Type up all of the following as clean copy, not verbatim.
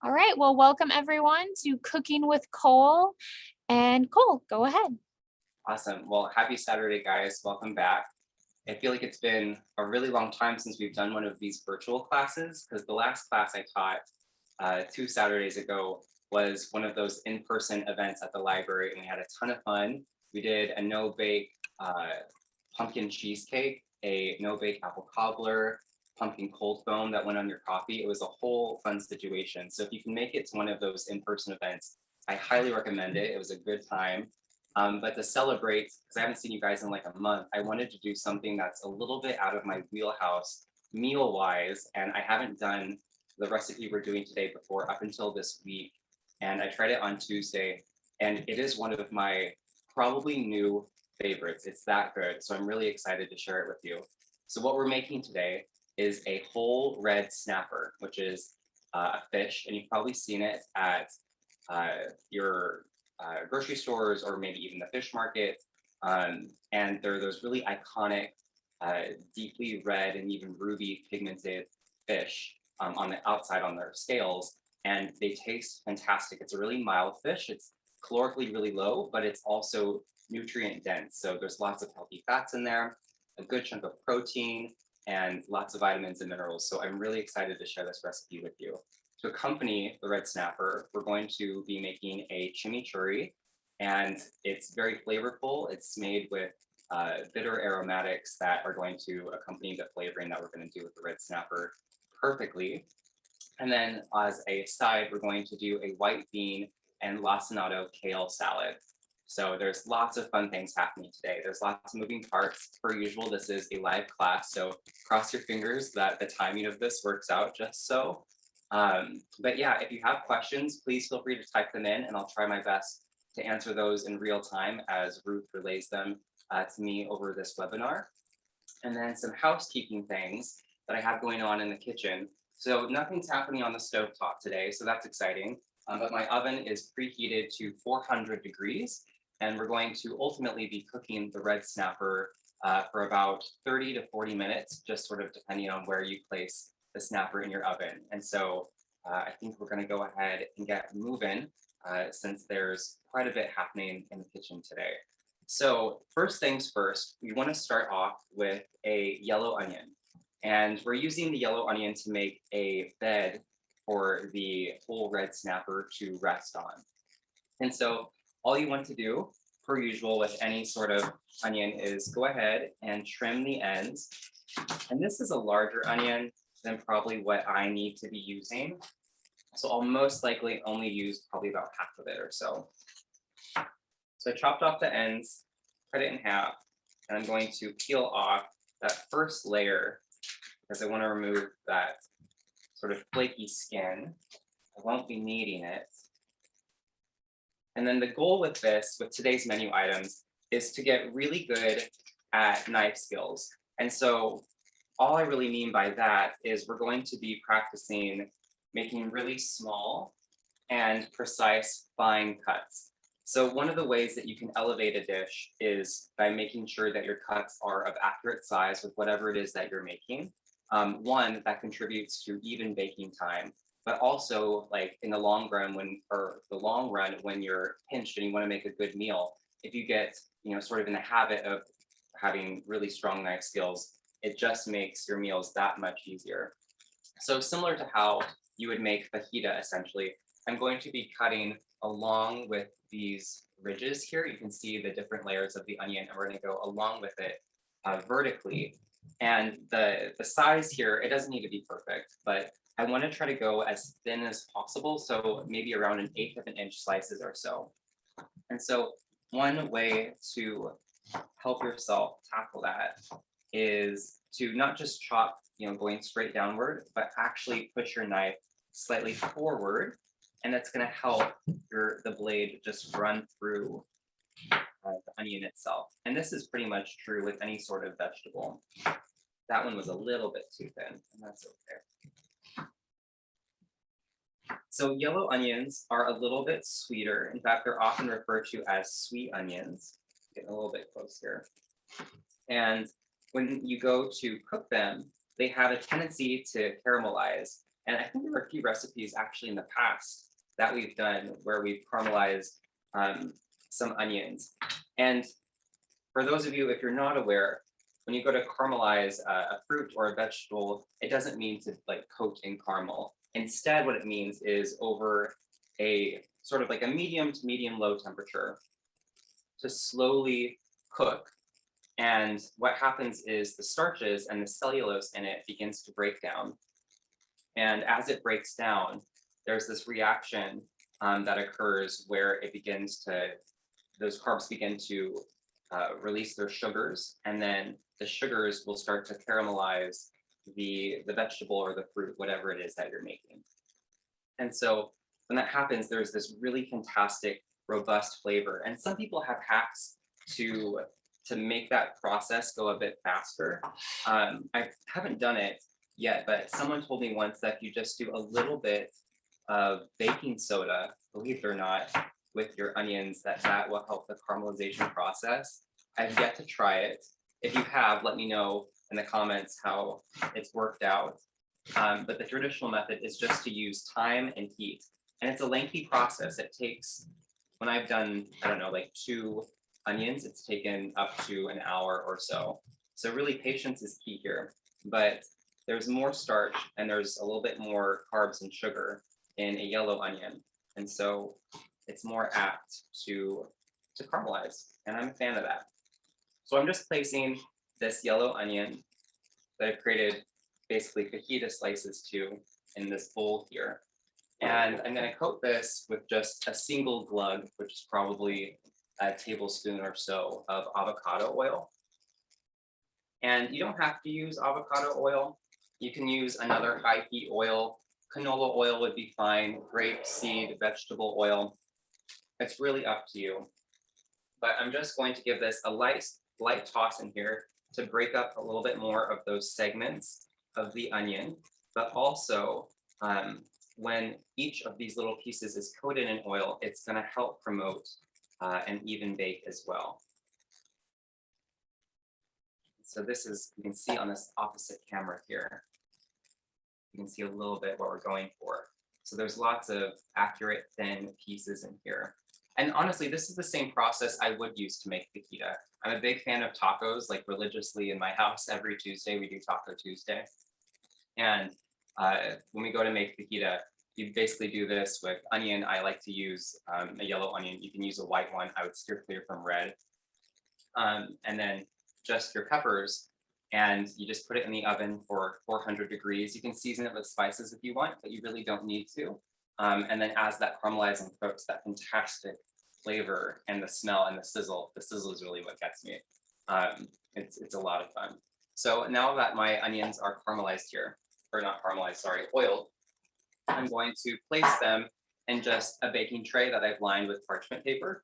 All right, well, welcome everyone to Cooking with Cole. And Cole, go ahead. Awesome. Well, happy Saturday, guys. Welcome back. I feel like it's been a really long time since we've done one of these virtual classes because the last class I taught 2 Saturdays ago was one of those in-person events at the library, and we had a ton of fun. We did a no-bake pumpkin cheesecake, a no-bake apple cobbler, pumpkin cold foam that went on your coffee. It was a whole fun situation. So if you can make it to one of those in-person events, I highly recommend it. It was a good time. But to celebrate, because I haven't seen you guys in like a month, I wanted to do something that's a little bit out of my wheelhouse meal wise. And I haven't done the recipe we're doing today before up until this week. And I tried it on Tuesday, and it is one of my probably new favorites. It's that good. So I'm really excited to share it with you. So, what we're making today is a whole red snapper, which is a fish, and you've probably seen it at your grocery stores or maybe even the fish market. And they're those really iconic, deeply red and even ruby pigmented fish on the outside on their scales. And they taste fantastic. It's a really mild fish. It's calorically really low, but it's also nutrient dense. So there's lots of healthy fats in there, a good chunk of protein, and lots of vitamins and minerals. So I'm really excited to share this recipe with you. To accompany the red snapper, we're going to be making a chimichurri, and it's very flavorful. It's made with bitter aromatics that are going to accompany the flavoring that we're going to do with the red snapper perfectly. And then as a side, we're going to do a white bean and lacinato kale salad. So there's lots of fun things happening today. There's lots of moving parts. Per usual, this is a live class, so cross your fingers that the timing of this works out just so. But yeah, if you have questions, please feel free to type them in, and I'll try my best to answer those in real time as Ruth relays them to me over this webinar. And then some housekeeping things that I have going on in the kitchen. So nothing's happening on the stove top today, so that's exciting. But my oven is preheated to 400 degrees, and we're going to ultimately be cooking the red snapper for about 30 to 40 minutes, just sort of depending on where you place the snapper in your oven. And so I think we're going to go ahead and get moving since there's quite a bit happening in the kitchen today. So first things first, we want to start off with a yellow onion. And we're using the yellow onion to make a bed for the whole red snapper to rest on. And so all you want to do, per usual with any sort of onion, is go ahead and trim the ends. And this is a larger onion than probably what I need to be using. So I'll most likely only use probably about half of it or so. So I chopped off the ends, cut it in half, and I'm going to peel off that first layer because I want to remove that sort of flaky skin. I won't be needing it. And then the goal with this, with today's menu items, is to get really good at knife skills. And so all I really mean by that is we're going to be practicing making really small and precise fine cuts. So one of the ways that you can elevate a dish is by making sure that your cuts are of accurate size with whatever it is that you're making. One, that contributes to even baking time, but also like in the long run when you're pinched and you want to make a good meal, if you get, sort of in the habit of having really strong knife skills, it just makes your meals that much easier. So similar to how you would make fajita, essentially, I'm going to be cutting along with these ridges here. You can see the different layers of the onion, and we're going to go along with it vertically. And the size here, it doesn't need to be perfect, but I want to try to go as thin as possible. So maybe around 1/8 of an inch slices or so. And so one way to help yourself tackle that is to not just chop, going straight downward, but actually push your knife slightly forward. And that's going to help the blade just run through the onion itself. And this is pretty much true with any sort of vegetable. That one was a little bit too thin, and that's okay. So yellow onions are a little bit sweeter. In fact, they're often referred to as sweet onions. Getting a little bit close here. And when you go to cook them, they have a tendency to caramelize. And I think there are a few recipes actually in the past that we've done where we've caramelized some onions. And for those of you, if you're not aware, when you go to caramelize a fruit or a vegetable, it doesn't mean to like coat in caramel. Instead, what it means is over a sort of like a medium to medium low temperature to slowly cook. And what happens is the starches and the cellulose in it begins to break down. And as it breaks down, there's this reaction that occurs where it begins to, those carbs begin to release their sugars, and then the sugars will start to caramelize the vegetable or the fruit, whatever it is that you're making. And so when that happens, there's this really fantastic, robust flavor. And some people have hacks to make that process go a bit faster. I haven't done it yet, but someone told me once that if you just do a little bit of baking soda, believe it or not, with your onions, that will help the caramelization process. I've yet to try it. If you have, let me know in the comments how it's worked out. But the traditional method is just to use thyme and heat. And it's a lengthy process. It takes, when I've done, I don't know, like 2 onions, it's taken up to an hour or so. So really patience is key here, but there's more starch and there's a little bit more carbs and sugar in a yellow onion. And so it's more apt to caramelize, and I'm a fan of that. So I'm just placing this yellow onion that I've created basically fajita slices to in this bowl here. And I'm gonna coat this with just a single glug, which is probably a tablespoon or so of avocado oil. And you don't have to use avocado oil. You can use another high heat oil. Canola oil would be fine, grapeseed, vegetable oil. It's really up to you. But I'm just going to give this a light toss in here to break up a little bit more of those segments of the onion, but also when each of these little pieces is coated in oil, it's going to help promote an even bake as well. So this is, you can see on this opposite camera here, you can see a little bit what we're going for. So there's lots of accurate thin pieces in here. And honestly, this is the same process I would use to make fajita. I'm a big fan of tacos, like religiously in my house. Every Tuesday, we do Taco Tuesday. And when we go to make fajita, you basically do this with onion. I like to use a yellow onion. You can use a white one. I would steer clear from red. And then just your peppers, and you just put it in the oven for 400 degrees. You can season it with spices if you want, but you really don't need to. And then as that caramelizes and cooks, that fantastic flavor and the smell and the sizzle is really what gets me. It's a lot of fun. So now that my onions are caramelized here, or not caramelized, sorry, oiled, I'm going to place them in just a baking tray that I've lined with parchment paper.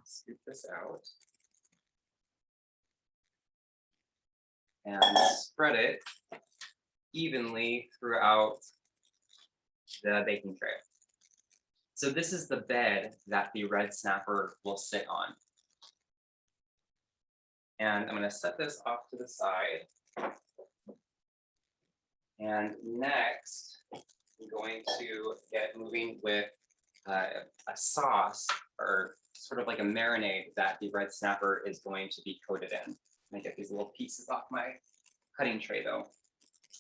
Scoop this out. And spread it evenly throughout the baking tray. So this is the bed that the red snapper will sit on. And I'm going to set this off to the side. And next, I'm going to get moving with a sauce, or sort of like a marinade that the red snapper is going to be coated in. I get these little pieces off my cutting tray though.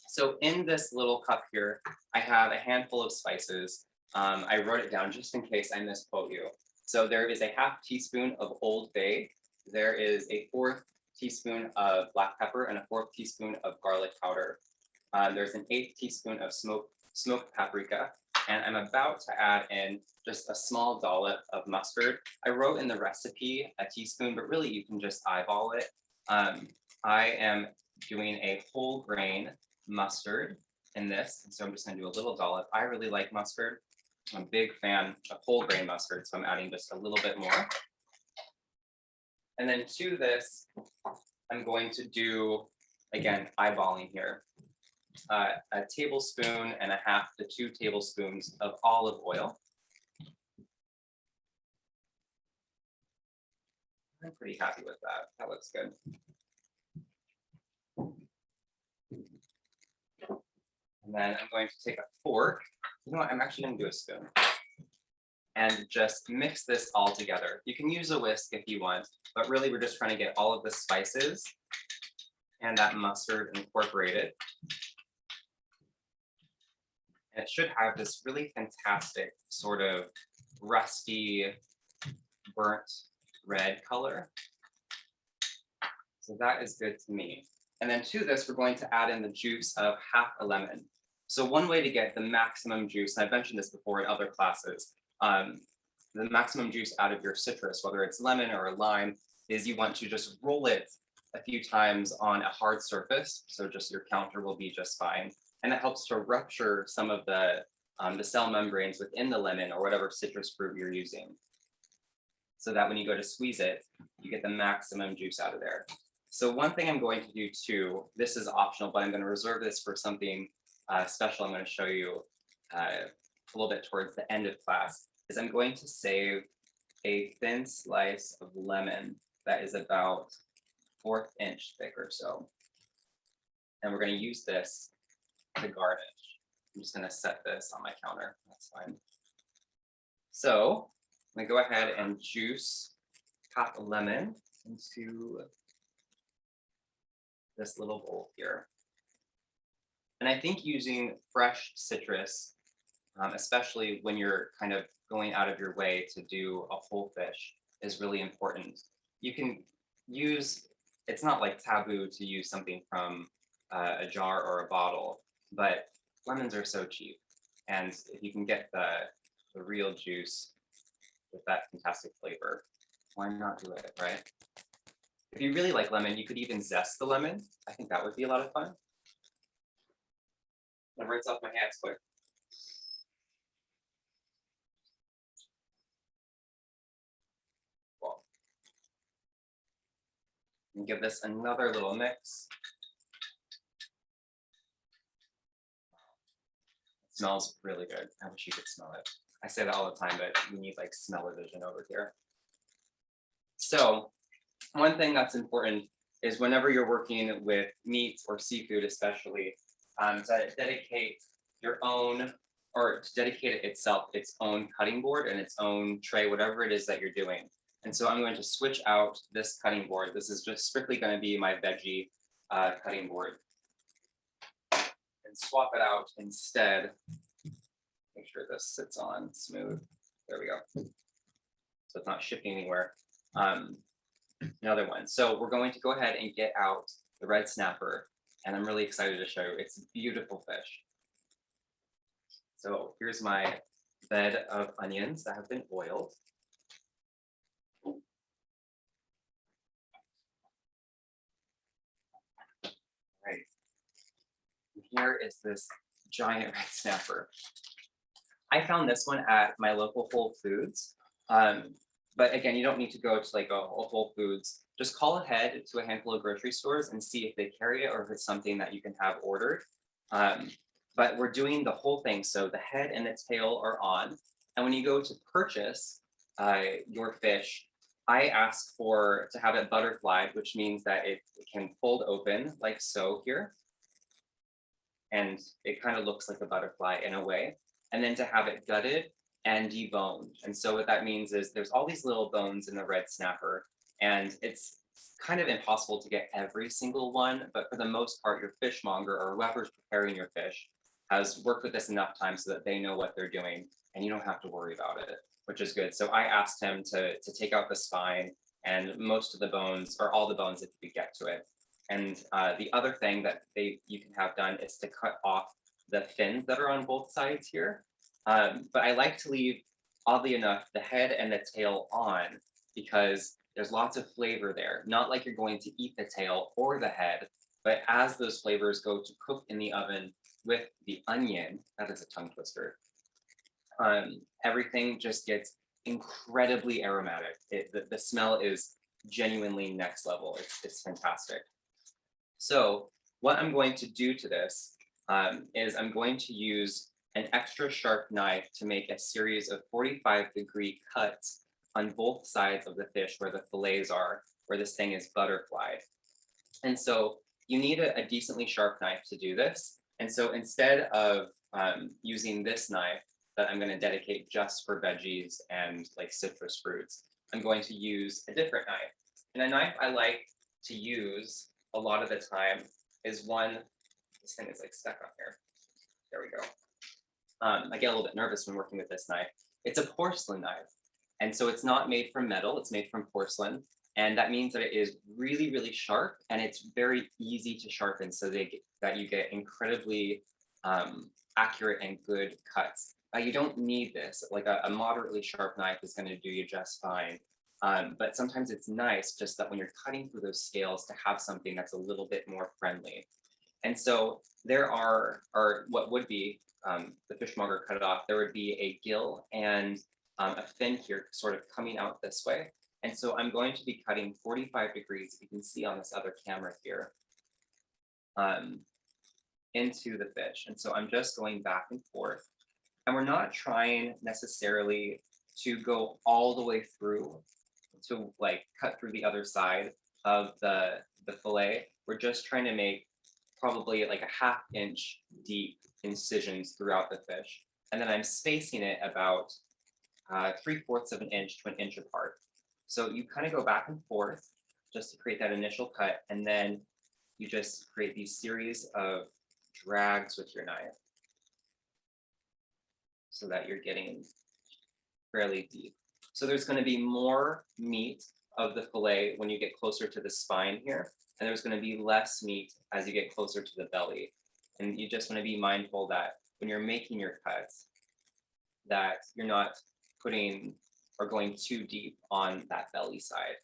So in this little cup here, I have a handful of spices. I wrote it down just in case I misquote you. So there is a ½ teaspoon of Old Bay. There is a 4th teaspoon of black pepper and a 4th teaspoon of garlic powder. There's an 1/8 teaspoon of smoked paprika. And I'm about to add in just a small dollop of mustard. I wrote in the recipe a teaspoon, but really you can just eyeball it. I am doing a whole grain mustard in this, and so I'm just going to do a little dollop. I really like mustard. I'm a big fan of whole grain mustard, so I'm adding just a little bit more. And then to this, I'm going to do, again, eyeballing here, a tablespoon and a half to 2 tablespoons of olive oil. I'm pretty happy with that. That looks good. And then I'm going to take a fork. You know what, I'm actually gonna do a spoon. And just mix this all together. You can use a whisk if you want, but really we're just trying to get all of the spices and that mustard incorporated. And it should have this really fantastic sort of rusty, burnt red color. So that is good to me. And then to this, we're going to add in the juice of half a lemon. So one way to get the maximum juice, and I've mentioned this before in other classes, the maximum juice out of your citrus, whether it's lemon or a lime, is you want to just roll it a few times on a hard surface. So just your counter will be just fine. And it helps to rupture some of the cell membranes within the lemon or whatever citrus fruit you're using. So that when you go to squeeze it, you get the maximum juice out of there. So one thing I'm going to do too, this is optional, but I'm going to reserve this for something special I'm going to show you a little bit towards the end of class, is I'm going to save a thin slice of lemon that is about 1/4 inch thick or so. And we're going to use this to garnish. I'm just going to set this on my counter. That's fine. So I'm going to go ahead and juice half a lemon into this little bowl here. And I think using fresh citrus, especially when you're kind of going out of your way to do a whole fish, is really important. You can use, it's not like taboo to use something from a jar or a bottle, but lemons are so cheap. And if you can get the real juice with that fantastic flavor, why not do it, right? If you really like lemon, you could even zest the lemon. I think that would be a lot of fun. I'm gonna rinse off my hands quick. Cool. And give this another little mix. It smells really good. I wish you could smell it. I say that all the time, but we need like smell-o-vision over here. So one thing that's important is whenever you're working with meat or seafood, especially, to dedicate your own, or to dedicate it itself, its own cutting board and its own tray, whatever it is that you're doing. And so I'm going to switch out this cutting board. This is just strictly going to be my veggie cutting board. And swap it out instead. Make sure this sits on smooth. There we go. So it's not shifting anywhere. Another one. So we're going to go ahead and get out the red snapper, and I'm really excited to show you. It's a beautiful fish. So here's my bed of onions that have been oiled. Right. Here is this giant red snapper. I found this one at my local Whole Foods. But again, you don't need to go to like a Whole Foods. Just call ahead to a handful of grocery stores and see if they carry it or if it's something that you can have ordered. But we're doing the whole thing. So the head and the tail are on. And when you go to purchase your fish, I ask to have it butterflied, which means that it can fold open like so here. And it kind of looks like a butterfly in a way. And then to have it gutted and deboned. And so what that means is there's all these little bones in the red snapper, and it's kind of impossible to get every single one, but for the most part, your fishmonger or whoever's preparing your fish has worked with this enough time so that they know what they're doing and you don't have to worry about it, which is good. So I asked him to take out the spine and most of the bones, or all the bones if you could get to it. And the other thing that you can have done is to cut off the fins that are on both sides here. But I like to leave, oddly enough, the head and the tail on because there's lots of flavor there. Not like you're going to eat the tail or the head, but as those flavors go to cook in the oven with the onion, that is a tongue twister, everything just gets incredibly aromatic. The smell is genuinely next level. It's fantastic. So what I'm going to do to this is I'm going to use an extra sharp knife to make a series of 45-degree cuts on both sides of the fish where the fillets are, where this thing is butterflied. And so you need a decently sharp knife to do this. And so instead of using this knife that I'm going to dedicate just for veggies and like citrus fruits, I'm going to use a different knife. And a knife I like to use a lot of the time is one, this thing is like stuck on here. There we go. I get a little bit nervous when working with this knife. It's a porcelain knife. And so it's not made from metal, it's made from porcelain. And that means that it is really, really sharp and it's very easy to sharpen so that you get incredibly accurate and good cuts. You don't need this. Like a moderately sharp knife is going to do you just fine. But sometimes it's nice just that when you're cutting through those scales to have something that's a little bit more friendly. And so there are what would be the fishmonger cut it off, there would be a gill and a fin here sort of coming out this way. And so I'm going to be cutting 45 degrees, you can see on this other camera here, into the fish. And so I'm just going back and forth. And we're not trying necessarily to go all the way through to like cut through the other side of the fillet. We're just trying to make probably like a 1/2 inch deep incisions throughout the fish. And then I'm spacing it about 3/4 of an inch to an inch apart. So you kind of go back and forth just to create that initial cut. And then you just create these series of drags with your knife so that you're getting fairly deep. So there's going to be more meat of the fillet when you get closer to the spine here, and there's going to be less meat as you get closer to the belly. And you just want to be mindful that when you're making your cuts, that you're not putting or going too deep on that belly side.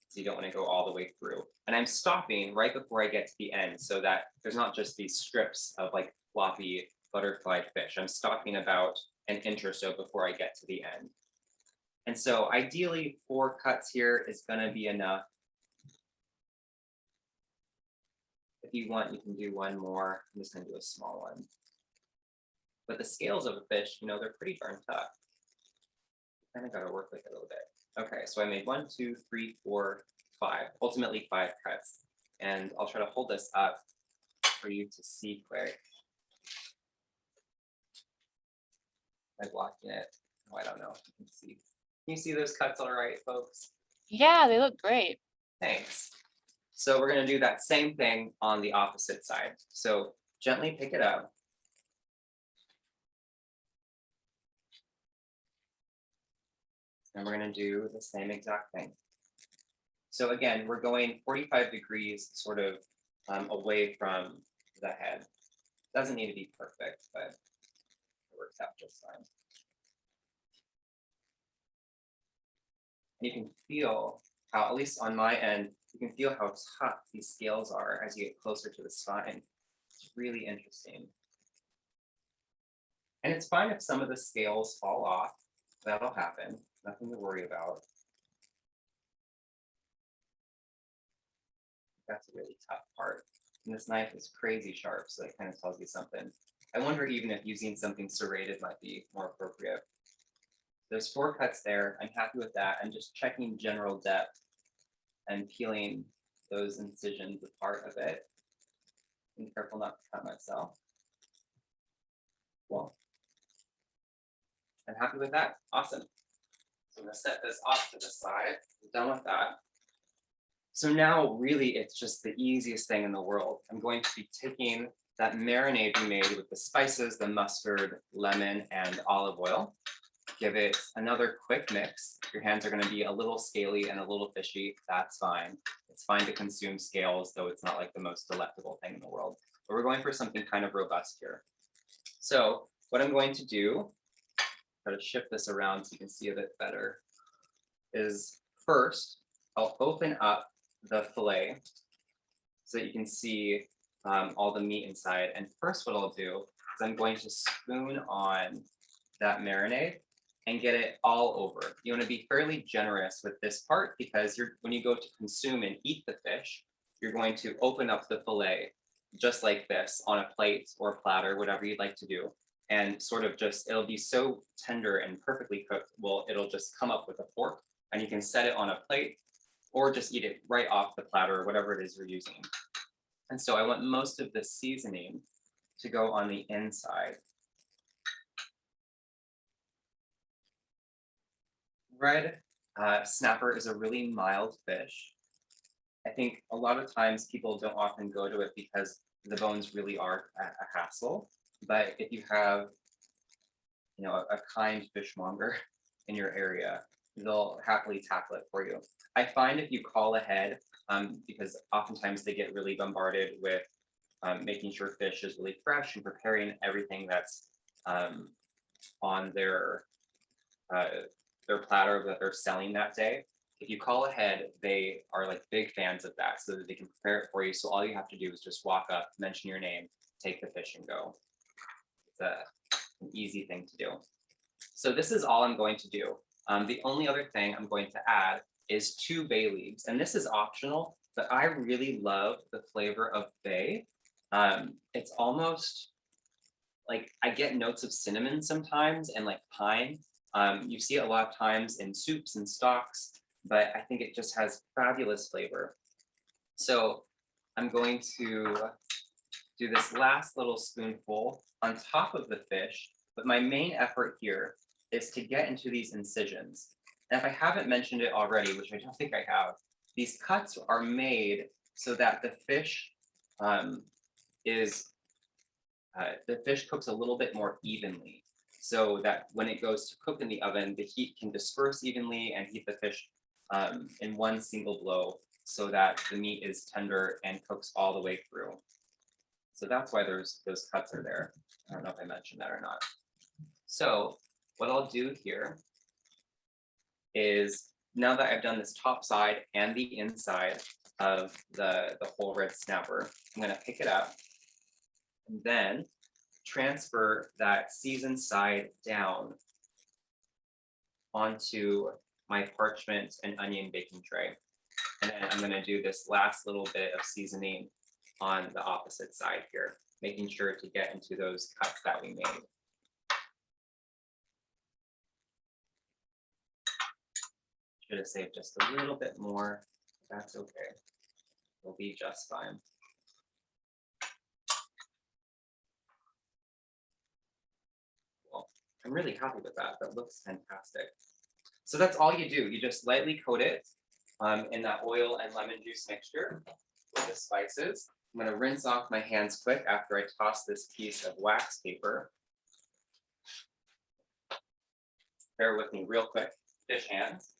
So you don't want to go all the way through. And I'm stopping right before I get to the end so that there's not just these strips of like floppy butterflied fish. I'm stopping about an inch or so before I get to the end. And so ideally 4 cuts here is going to be enough. If you want, you can do one more. I'm just going to do a small one. But the scales of a fish, you know, they're pretty darn tough. Kind of got to work with it a little bit. Okay, so I made 1, 2, 3, 4, 5, ultimately 5 cuts. And I'll try to hold this up for you to see quick. Am I blocking it? Oh, I don't know. You can see. Can you see those cuts all right, folks? Yeah, they look great. Thanks. So we're going to do that same thing on the opposite side. So gently pick it up. And we're going to do the same exact thing. So again, we're going 45 degrees sort of away from the head. Doesn't need to be perfect, but it works out just fine. And you can feel how, at least on my end, you can feel how tough these scales are as you get closer to the spine. It's really interesting. And it's fine if some of the scales fall off. That'll happen. Nothing to worry about. That's a really tough part. And this knife is crazy sharp, so that kind of tells you something. I wonder even if using something serrated might be more appropriate. There's 4 cuts there. I'm happy with that. I'm just checking general depth and peeling those incisions apart a bit. Be careful not to cut myself. Cool. I'm happy with that. Awesome. So I'm going to set this off to the side. We're done with that. So now really it's just the easiest thing in the world. I'm going to be taking that marinade we made with the spices, the mustard, lemon, and olive oil. Give it another quick mix. Your hands are going to be a little scaly and a little fishy. That's fine. It's fine to consume scales, though it's not like the most delectable thing in the world. But we're going for something kind of robust here. So what I'm going to do, try to shift this around so you can see a bit better, is first I'll open up the fillet so that you can see all the meat inside. And first what I'll do is I'm going to spoon on that marinade and get it all over. You want to be fairly generous with this part because when you go to consume and eat the fish, you're going to open up the fillet just like this on a plate or a platter, whatever you'd like to do. And sort of just, it'll be so tender and perfectly cooked, well, it'll just come up with a fork and you can set it on a plate or just eat it right off the platter or whatever it is you're using. And so I want most of the seasoning to go on the inside. Red snapper is a really mild fish. I think a lot of times people don't often go to it because the bones really are a hassle. But if you have, a kind fishmonger in your area, they'll happily tackle it for you. I find if you call ahead, because oftentimes they get really bombarded with making sure fish is really fresh and preparing everything that's on their platter that they're selling that day. If you call ahead, they are like big fans of that so that they can prepare it for you. So all you have to do is just walk up, mention your name, take the fish and go. It's an easy thing to do. So this is all I'm going to do. The only other thing I'm going to add is 2 bay leaves. And this is optional, but I really love the flavor of bay. It's almost like I get notes of cinnamon sometimes and like pine. You see it a lot of times in soups and stocks, but I think it just has fabulous flavor. So I'm going to do this last little spoonful on top of the fish, but my main effort here is to get into these incisions. And if I haven't mentioned it already, which I don't think I have, these cuts are made so that the fish cooks a little bit more evenly, so that when it goes to cook in the oven, the heat can disperse evenly and heat the fish in one single blow, so that the meat is tender and cooks all the way through. So that's why those cuts are there. I don't know if I mentioned that or not. So what I'll do here is, now that I've done this top side and the inside of the whole red snapper, I'm going to pick it up and then transfer that seasoned side down onto my parchment and onion baking tray. And then I'm going to do this last little bit of seasoning on the opposite side here, making sure to get into those cuts that we made. Should have saved just a little bit more. That's okay. We'll be just fine. Well, I'm really happy with that. That looks fantastic. So that's all you do. You just lightly coat it in that oil and lemon juice mixture with the spices. I'm going to rinse off my hands quick after I toss this piece of wax paper. Bear with me real quick. Fish hands.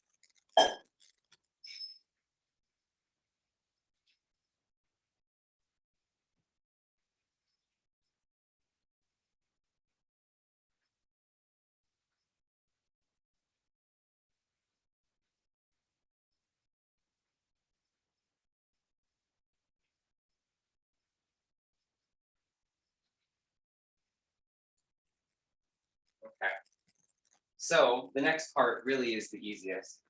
Okay. So the next part really is the easiest.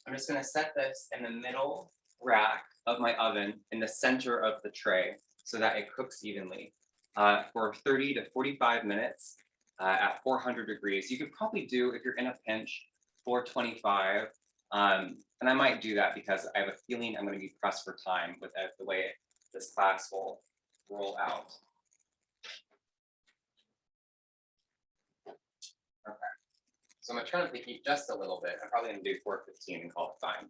I'm just going to set this in the middle rack of my oven in the center of the tray so that it cooks evenly for 30 to 45 minutes at 400 degrees. You could probably do, if you're in a pinch, 425. And I might do that because I have a feeling I'm going to be pressed for time with the way this class will roll out. Okay. So I'm going to turn up the heat just a little bit. I'm probably going to do 415 and call it fine.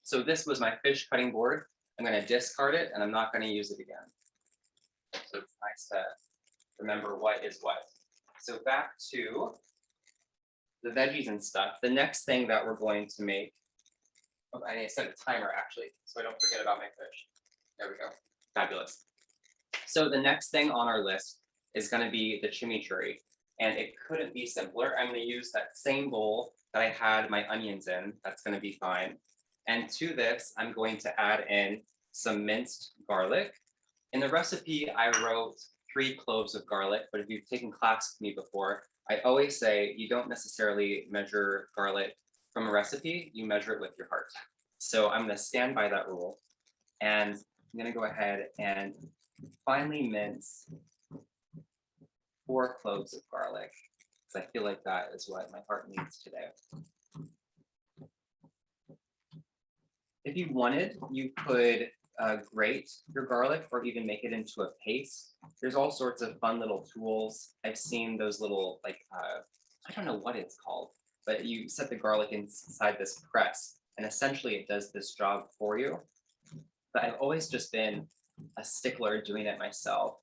So this was my fish cutting board. I'm going to discard it and I'm not going to use it again. So it's nice to remember what is what. So back to the veggies and stuff. The next thing that we're going to make, I need to set a timer actually, so I don't forget about my fish. There we go. Fabulous. So the next thing on our list is going to be the chimichurri. And it couldn't be simpler. I'm going to use that same bowl that I had my onions in. That's going to be fine. And to this, I'm going to add in some minced garlic. In the recipe, I wrote 3 cloves of garlic, but if you've taken class with me before, I always say you don't necessarily measure garlic from a recipe, you measure it with your heart. So I'm going to stand by that rule. And I'm going to go ahead and finely mince 4 cloves of garlic, because I feel like that is what my heart needs today. If you wanted, you could grate your garlic or even make it into a paste. There's all sorts of fun little tools. I've seen those little like I don't know what it's called, but you set the garlic inside this press, and essentially it does this job for you. But I've always just been a stickler doing it myself.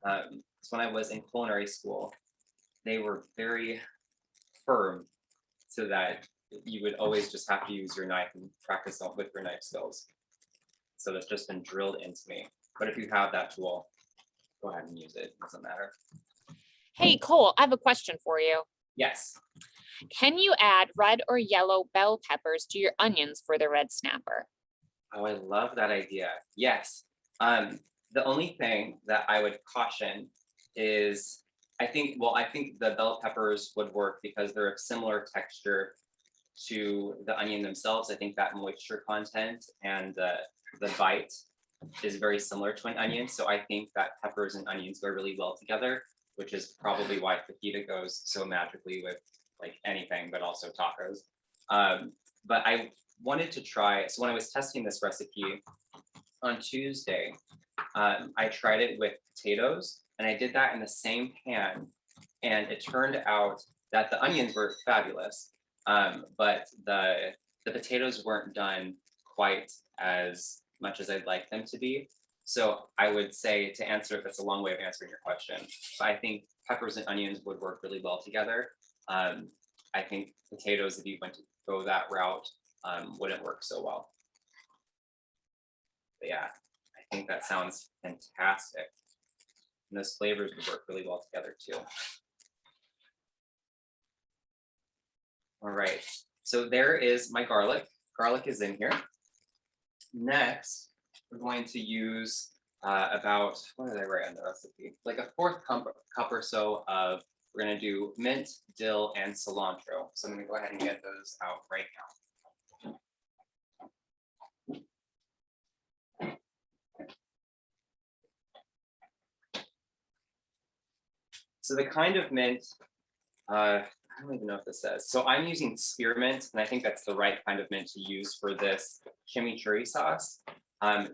So when I was in culinary school, they were very firm so that you would always just have to use your knife and practice with your knife skills. So that's just been drilled into me. But if you have that tool, go ahead and use it. It doesn't matter. Hey, Cole, I have a question for you. Yes. Can you add red or yellow bell peppers to your onions for the red snapper? Oh, I love that idea. Yes. The only thing that I would caution is I think the bell peppers would work because they're of similar texture to the onion themselves. I think that moisture content and the bite is very similar to an onion. So I think that peppers and onions go really well together, which is probably why fajita goes so magically with like anything, but also tacos. But I wanted to try, so when I was testing this recipe on Tuesday, I tried it with potatoes, and I did that in the same pan, and it turned out that the onions were fabulous, but the potatoes weren't done quite as much as I'd like them to be. So I would say, to answer, that's a long way of answering your question, but I think peppers and onions would work really well together. I think potatoes, if you went to go that route, wouldn't work so well. But yeah, I think that sounds fantastic. And those flavors would work really well together too. All right, so there is my garlic. Garlic is in here. Next, we're going to use about, what did I write on the recipe? Like a fourth cup or so of, we're gonna do mint, dill, and cilantro. So I'm gonna go ahead and get those out right now. So the kind of mint, I don't even know if this says. So I'm using spearmint, and I think that's the right kind of mint to use for this chimichurri sauce. I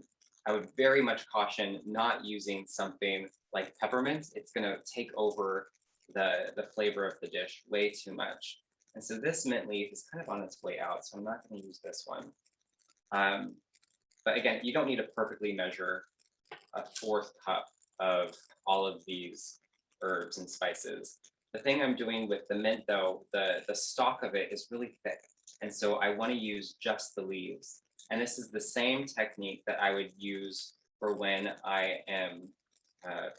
would very much caution not using something like peppermint. It's gonna take over the flavor of the dish way too much. And so this mint leaf is kind of on its way out, so I'm not gonna use this one. But again, you don't need to perfectly measure a fourth cup of all of these herbs and spices. The thing I'm doing with the mint though, the stalk of it is really thick. And so I want to use just the leaves. And this is the same technique that I would use for when I am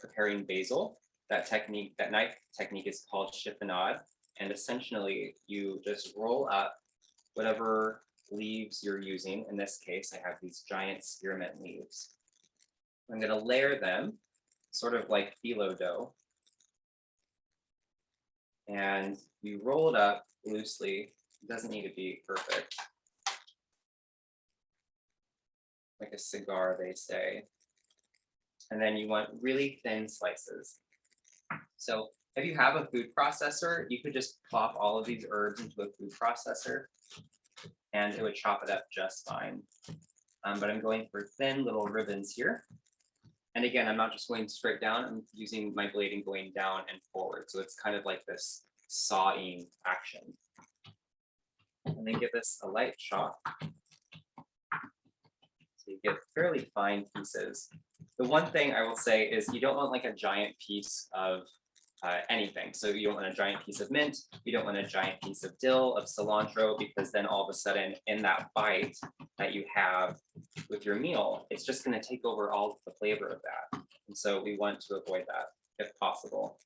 preparing basil. That knife technique is called chiffonade. And essentially you just roll up whatever leaves you're using. In this case, I have these giant spearmint leaves. I'm going to layer them sort of like phyllo dough. And you roll it up loosely. It doesn't need to be perfect. Like a cigar, they say. And then you want really thin slices. So if you have a food processor, you could just plop all of these herbs into a food processor and it would chop it up just fine. But I'm going for thin little ribbons here. And again, I'm not just going straight down, I'm using my blade and going down and forward. So it's kind of like this sawing action. And then give this a light chop. So you get fairly fine pieces. The one thing I will say is you don't want like a giant piece of anything. So you don't want a giant piece of mint, you don't want a giant piece of dill, of cilantro, because then all of a sudden in that bite that you have with your meal, it's just going to take over all of the flavor of that. And so we want to avoid that if possible.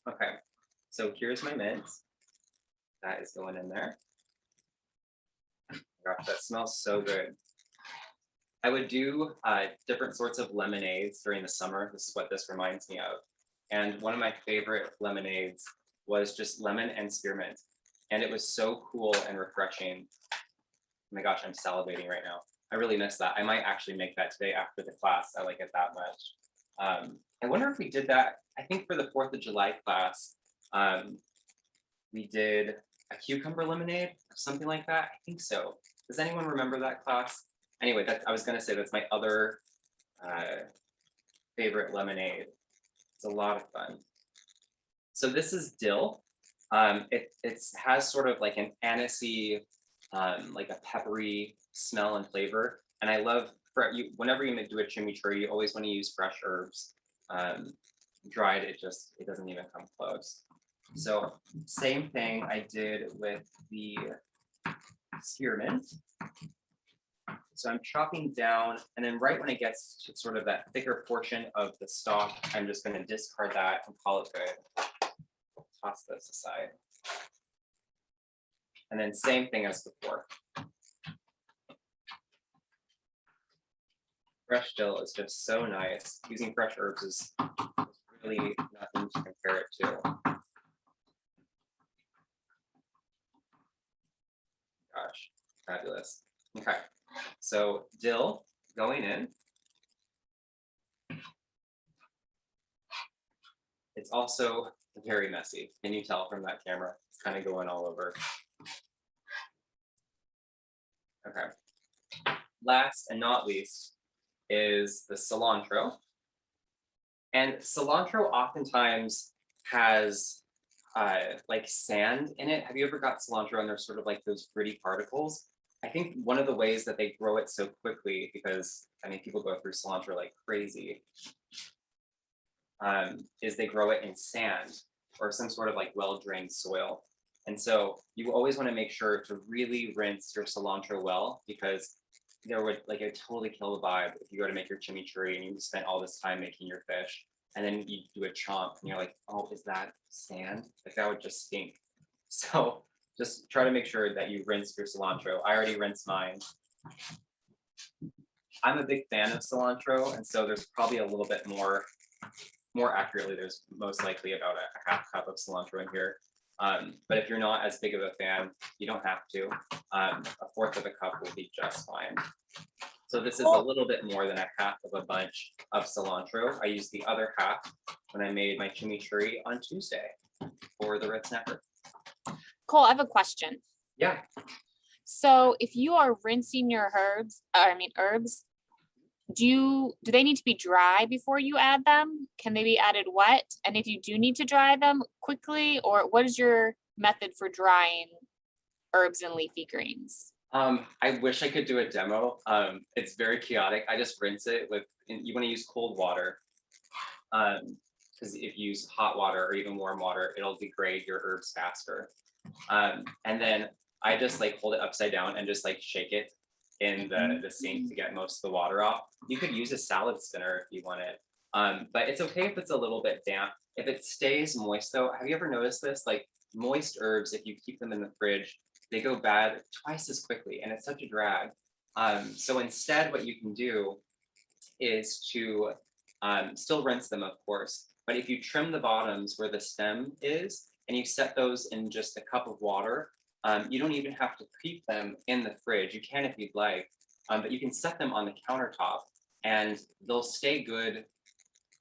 Okay, so here's my mint. That is going in there. Gosh, that smells so good. I would do different sorts of lemonades during the summer. This is what this reminds me of. And one of my favorite lemonades was just lemon and spearmint. And it was so cool and refreshing. Oh my gosh, I'm salivating right now. I really miss that. I might actually make that today after the class. I like it that much. I wonder if we did that. I think for the 4th of July class, we did a cucumber lemonade or something like that. I think so. Does anyone remember that class? Anyway, I was gonna say that's my other favorite lemonade. It's a lot of fun. So this is dill. It has sort of like an anisey, like a peppery smell and flavor. And I love whenever you do a chimichurri, you always want to use fresh herbs. Dried, it doesn't even come close. So same thing I did with the spearmint. So I'm chopping down, and then right when it gets to sort of that thicker portion of the stalk, I'm just going to discard that and call it good. Toss this aside. And then same thing as before. Fresh dill is just so nice. Using fresh herbs is really nothing to compare it to. Gosh, fabulous. Okay, so dill going in. It's also very messy. Can you tell from that camera? It's kind of going all over. Okay. Last and not least is the cilantro. And cilantro oftentimes has like sand in it. Have you ever got cilantro and there's sort of like those gritty particles? I think one of the ways that they grow it so quickly, because I mean, people go through cilantro like crazy, is they grow it in sand or some sort of like well-drained soil. And so you always want to make sure to really rinse your cilantro well, because it would totally kill the vibe if you go to make your chimichurri and you spent all this time making your fish and then you do a chomp and you're like, oh, is that sand? Like that would just stink. So just try to make sure that you rinse your cilantro. I already rinsed mine. I'm a big fan of cilantro, and so there's probably a little bit more accurately, there's most likely about a half cup of cilantro in here. But if you're not as big of a fan, you don't have to. A fourth of a cup will be just fine. So this is a little bit more than a half of a bunch of cilantro. I used the other half when I made my chimichurri on Tuesday for the red snapper. Cole, I have a question. Yeah. So if you are rinsing your herbs, do they need to be dry before you add them? Can they be added wet? And if you do need to dry them quickly, or what is your method for drying herbs and leafy greens? I wish I could do a demo. It's very chaotic. I just rinse it you want to use cold water. Because if you use hot water or even warm water, it'll degrade your herbs faster. And then I just like hold it upside down and just like shake it in the sink to get most of the water off. You could use a salad spinner if you want it. But it's okay if it's a little bit damp. If it stays moist though, have you ever noticed this? Like moist herbs, if you keep them in the fridge, they go bad twice as quickly, and it's such a drag. So instead, what you can do is to still rinse them, of course, but if you trim the bottoms where the stem is, and you set those in just a cup of water, you don't even have to keep them in the fridge. You can if you'd like, but you can set them on the countertop, and they'll stay good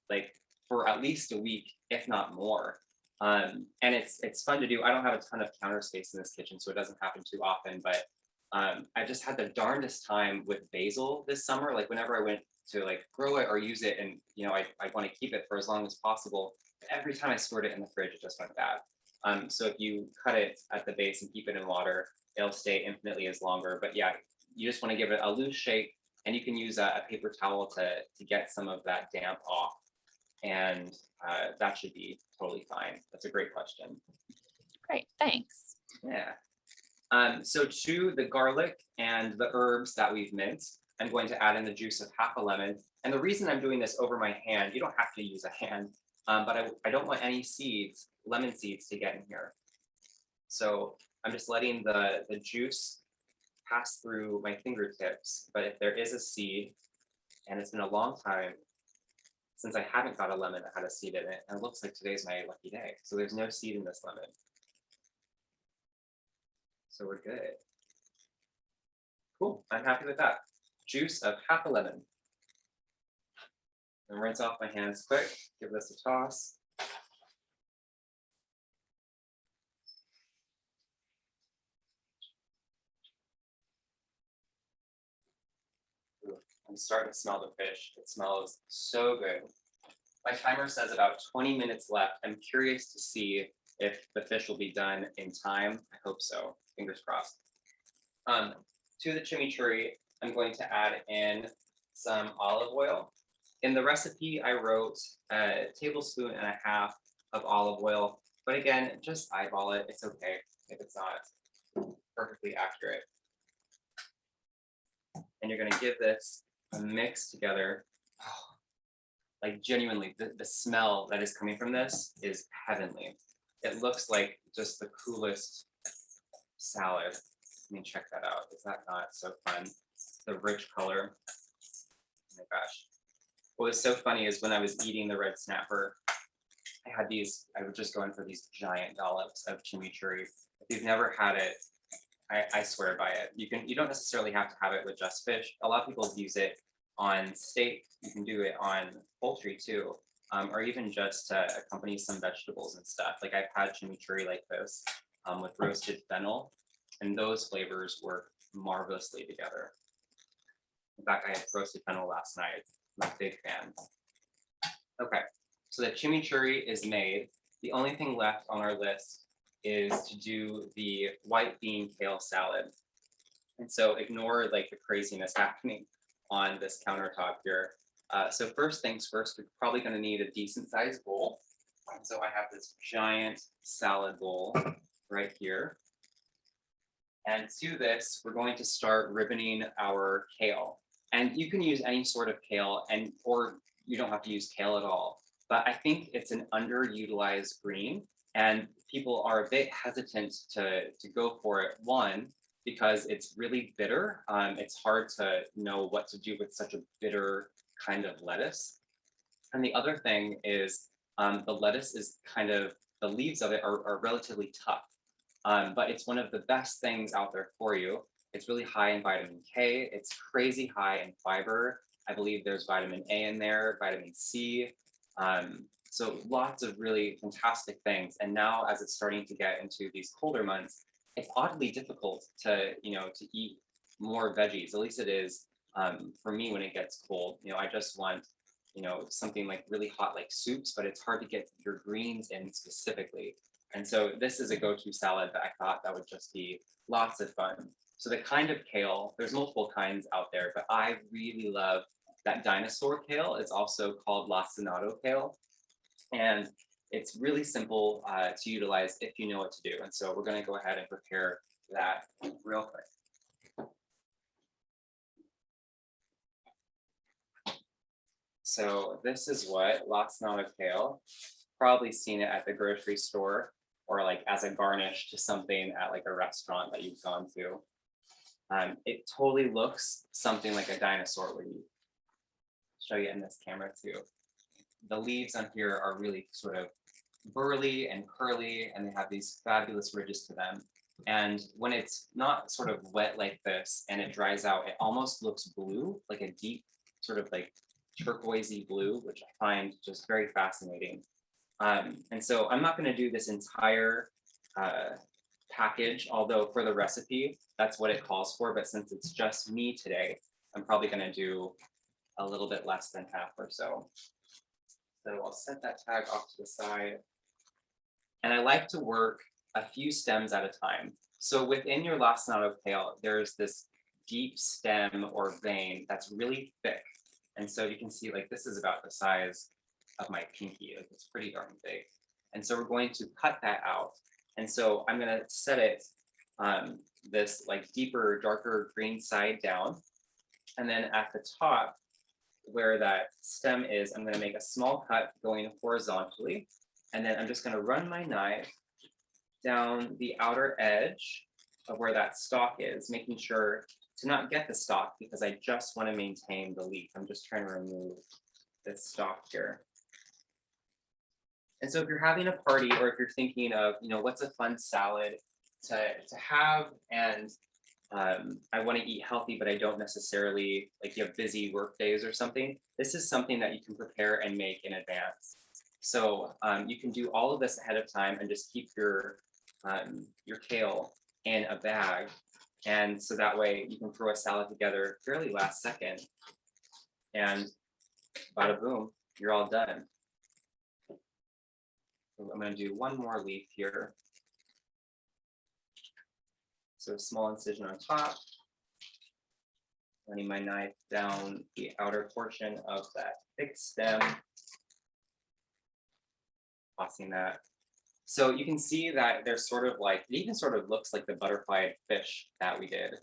like for at least a week, if not more. And it's fun to do. I don't have a ton of counter space in this kitchen, so it doesn't happen too often, but I just had the darndest time with basil this summer. Like whenever I went to like grow it or use it, and I want to keep it for as long as possible, every time I stored it in the fridge, it just went bad. So if you cut it at the base and keep it in water, it'll stay infinitely as longer. But yeah, you just want to give it a loose shake, and you can use a paper towel to get some of that damp off. And that should be totally fine. That's a great question. Great, thanks. Yeah. So to the garlic and the herbs that we've minced, I'm going to add in the juice of half a lemon. And the reason I'm doing this over my hand, you don't have to use a hand, but I don't want any seeds, lemon seeds, to get in here. So I'm just letting the juice pass through my fingertips. But if there is a seed, and it's been a long time since I haven't got a lemon that had a seed in it, and it looks like today's my lucky day. So there's no seed in this lemon. So we're good. Cool, I'm happy with that. Juice of half a lemon. And rinse off my hands quick, give this a toss. I'm starting to smell the fish. It smells so good. My timer says about 20 minutes left. I'm curious to see if the fish will be done in time. I hope so. Fingers crossed. To the chimichurri, I'm going to add in some olive oil. In the recipe, I wrote a tablespoon and a half of olive oil, but again, just eyeball it. It's okay if it's not perfectly accurate. And you're gonna give this a mix together. Oh, like genuinely, the smell that is coming from this is heavenly. It looks like just the coolest salad. I mean, check that out. Is that not so fun? The rich color. Oh my gosh. What was so funny is when I was eating the red snapper, I would just go in for these giant dollops of chimichurri. If you've never had it, I swear by it. You don't necessarily have to have it with just fish. A lot of people use it on steak. You can do it on poultry too, or even just to accompany some vegetables and stuff. Like I've had chimichurri like this with roasted fennel, and those flavors work marvelously together. In fact, I had roasted fennel last night. I'm a big fan. Okay, so the chimichurri is made. The only thing left on our list is to do the white bean kale salad. And so ignore like the craziness happening on this countertop here. So first things first, we're probably gonna need a decent sized bowl. And so I have this giant salad bowl right here. And to this, we're going to start ribboning our kale. And you can use any sort of kale, or you don't have to use kale at all. But I think it's an underutilized green, and people are a bit hesitant to go for it. One, because it's really bitter. It's hard to know what to do with such a bitter kind of lettuce. And the other thing is the lettuce is the leaves of it are relatively tough. But it's one of the best things out there for you. It's really high in vitamin K. It's crazy high in fiber. I believe there's vitamin A in there, vitamin C. So lots of really fantastic things. And now as it's starting to get into these colder months, it's oddly difficult to eat more veggies. At least it is for me when it gets cold. I just want, something like really hot like soups, but it's hard to get your greens in specifically. And so this is a go-to salad that I thought that would just be lots of fun. So the kind of kale, there's multiple kinds out there, but I really love that dinosaur kale. It's also called lacinato kale. And it's really simple to utilize if you know what to do. And so we're gonna go ahead and prepare that real quick. So this is what lacinato kale, probably seen it at the grocery store or like as a garnish to something at like a restaurant that you've gone to. It totally looks something like a dinosaur would eat. Show you in this camera too. The leaves on here are really sort of burly and curly, and they have these fabulous ridges to them. And when it's not sort of wet like this and it dries out, it almost looks blue, like a deep sort of like turquoisey blue, which I find just very fascinating. And so I'm not going to do this entire package, although for the recipe, that's what it calls for. But since it's just me today, I'm probably going to do a little bit less than half or so. So I'll set that tag off to the side. And I like to work a few stems at a time. So within your lacinato kale, there's this deep stem or vein that's really thick. And so you can see like this is about the size of my pinky. Like it's pretty darn big. And so we're going to cut that out. And so I'm going to set it this like deeper, darker green side down. And then at the top, where that stem is, I'm going to make a small cut going horizontally. And then I'm just going to run my knife down the outer edge of where that stalk is, making sure to not get the stalk because I just want to maintain the leaf. I'm just trying to remove this stalk here. And so if you're having a party or if you're thinking of, what's a fun salad to have, and I want to eat healthy, but I don't necessarily, like you have busy work days or something, this is something that you can prepare and make in advance. So you can do all of this ahead of time and just keep your kale in a bag. And so that way you can throw a salad together fairly last second. and bada boom, you're all done. So I'm going to do one more leaf here. So small incision on top, running my knife down the outer portion of that thick stem, tossing that. So you can see that they're sort of like, it even sort of looks like the butterfly fish that we did.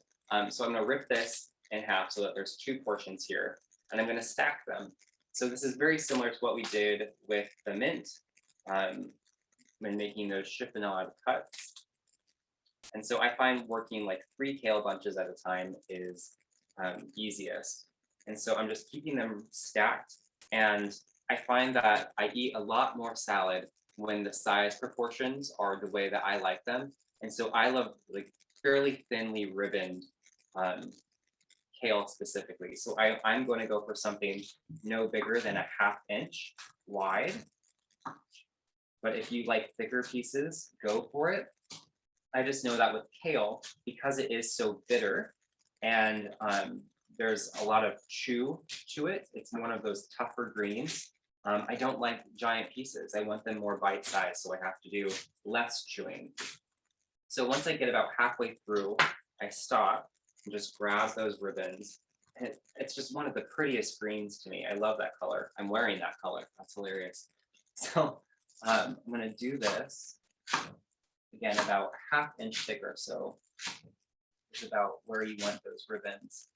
So I'm going to rip this in half so that there's two portions here, and I'm going to stack them. So this is very similar to what we did with the mint when making those chiffonade cuts. And so I find working like 3 kale bunches at a time is easiest. And so I'm just keeping them stacked. And I find that I eat a lot more salad when the size proportions are the way that I like them. And so I love like fairly thinly ribboned kale specifically. So I'm going to go for something no bigger than a 1/2 inch wide. But if you like thicker pieces, go for it. I just know that with kale, because it is so bitter and there's a lot of chew to it, it's one of those tougher greens. I don't like giant pieces. I want them more bite-sized, so I have to do less chewing. So once I get about halfway through, I stop and just grab those ribbons. And it's just one of the prettiest greens to me. I love that color. I'm wearing that color. That's hilarious. So I'm going to do this. Again, about 1/2 inch thicker, so it's about where you want those ribbons.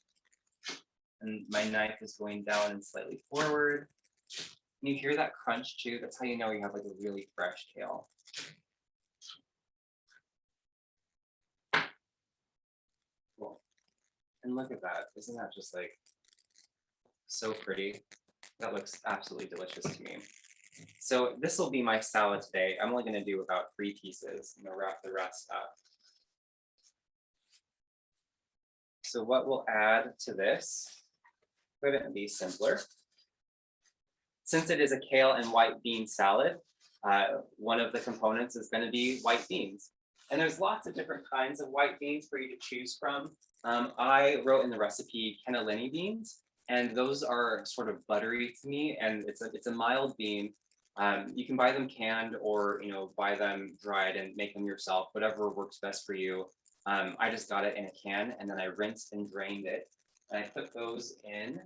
And my knife is going down and slightly forward. And you hear that crunch too, that's how you know you have like a really fresh kale. Cool. And look at that, isn't that just like so pretty? That looks absolutely delicious to me. So this will be my salad today. I'm only going to do about 3 pieces. I'm going to wrap the rest up. So what we'll add to this, couldn't be simpler. Since it is a kale and white bean salad, one of the components is going to be white beans. And there's lots of different kinds of white beans for you to choose from. I wrote in the recipe cannellini beans, and those are sort of buttery to me, and it's a mild bean. You can buy them canned or buy them dried and make them yourself, whatever works best for you. I just got it in a can and then I rinsed and drained it. And I put those in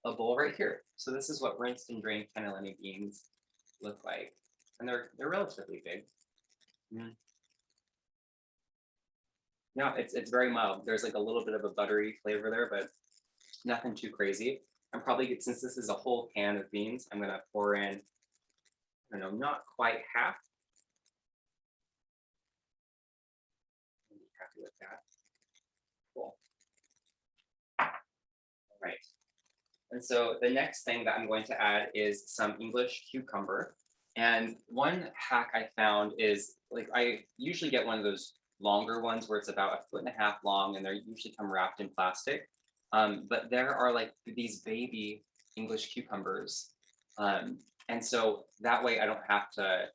a bowl right here. So this is what rinsed and drained cannellini beans look like. And they're relatively big. Yeah, it's very mild. There's like a little bit of a buttery flavor there, but nothing too crazy. I'm probably, since this is a whole can of beans, I'm gonna pour in, I don't know, not quite half. I'm happy with that. Cool. All right. And so the next thing that I'm going to add is some English cucumber. And one hack I found is, like, I usually get one of those longer ones where it's about 1.5 feet long and they usually come wrapped in plastic. But there are like these baby English cucumbers. And so that way I don't have to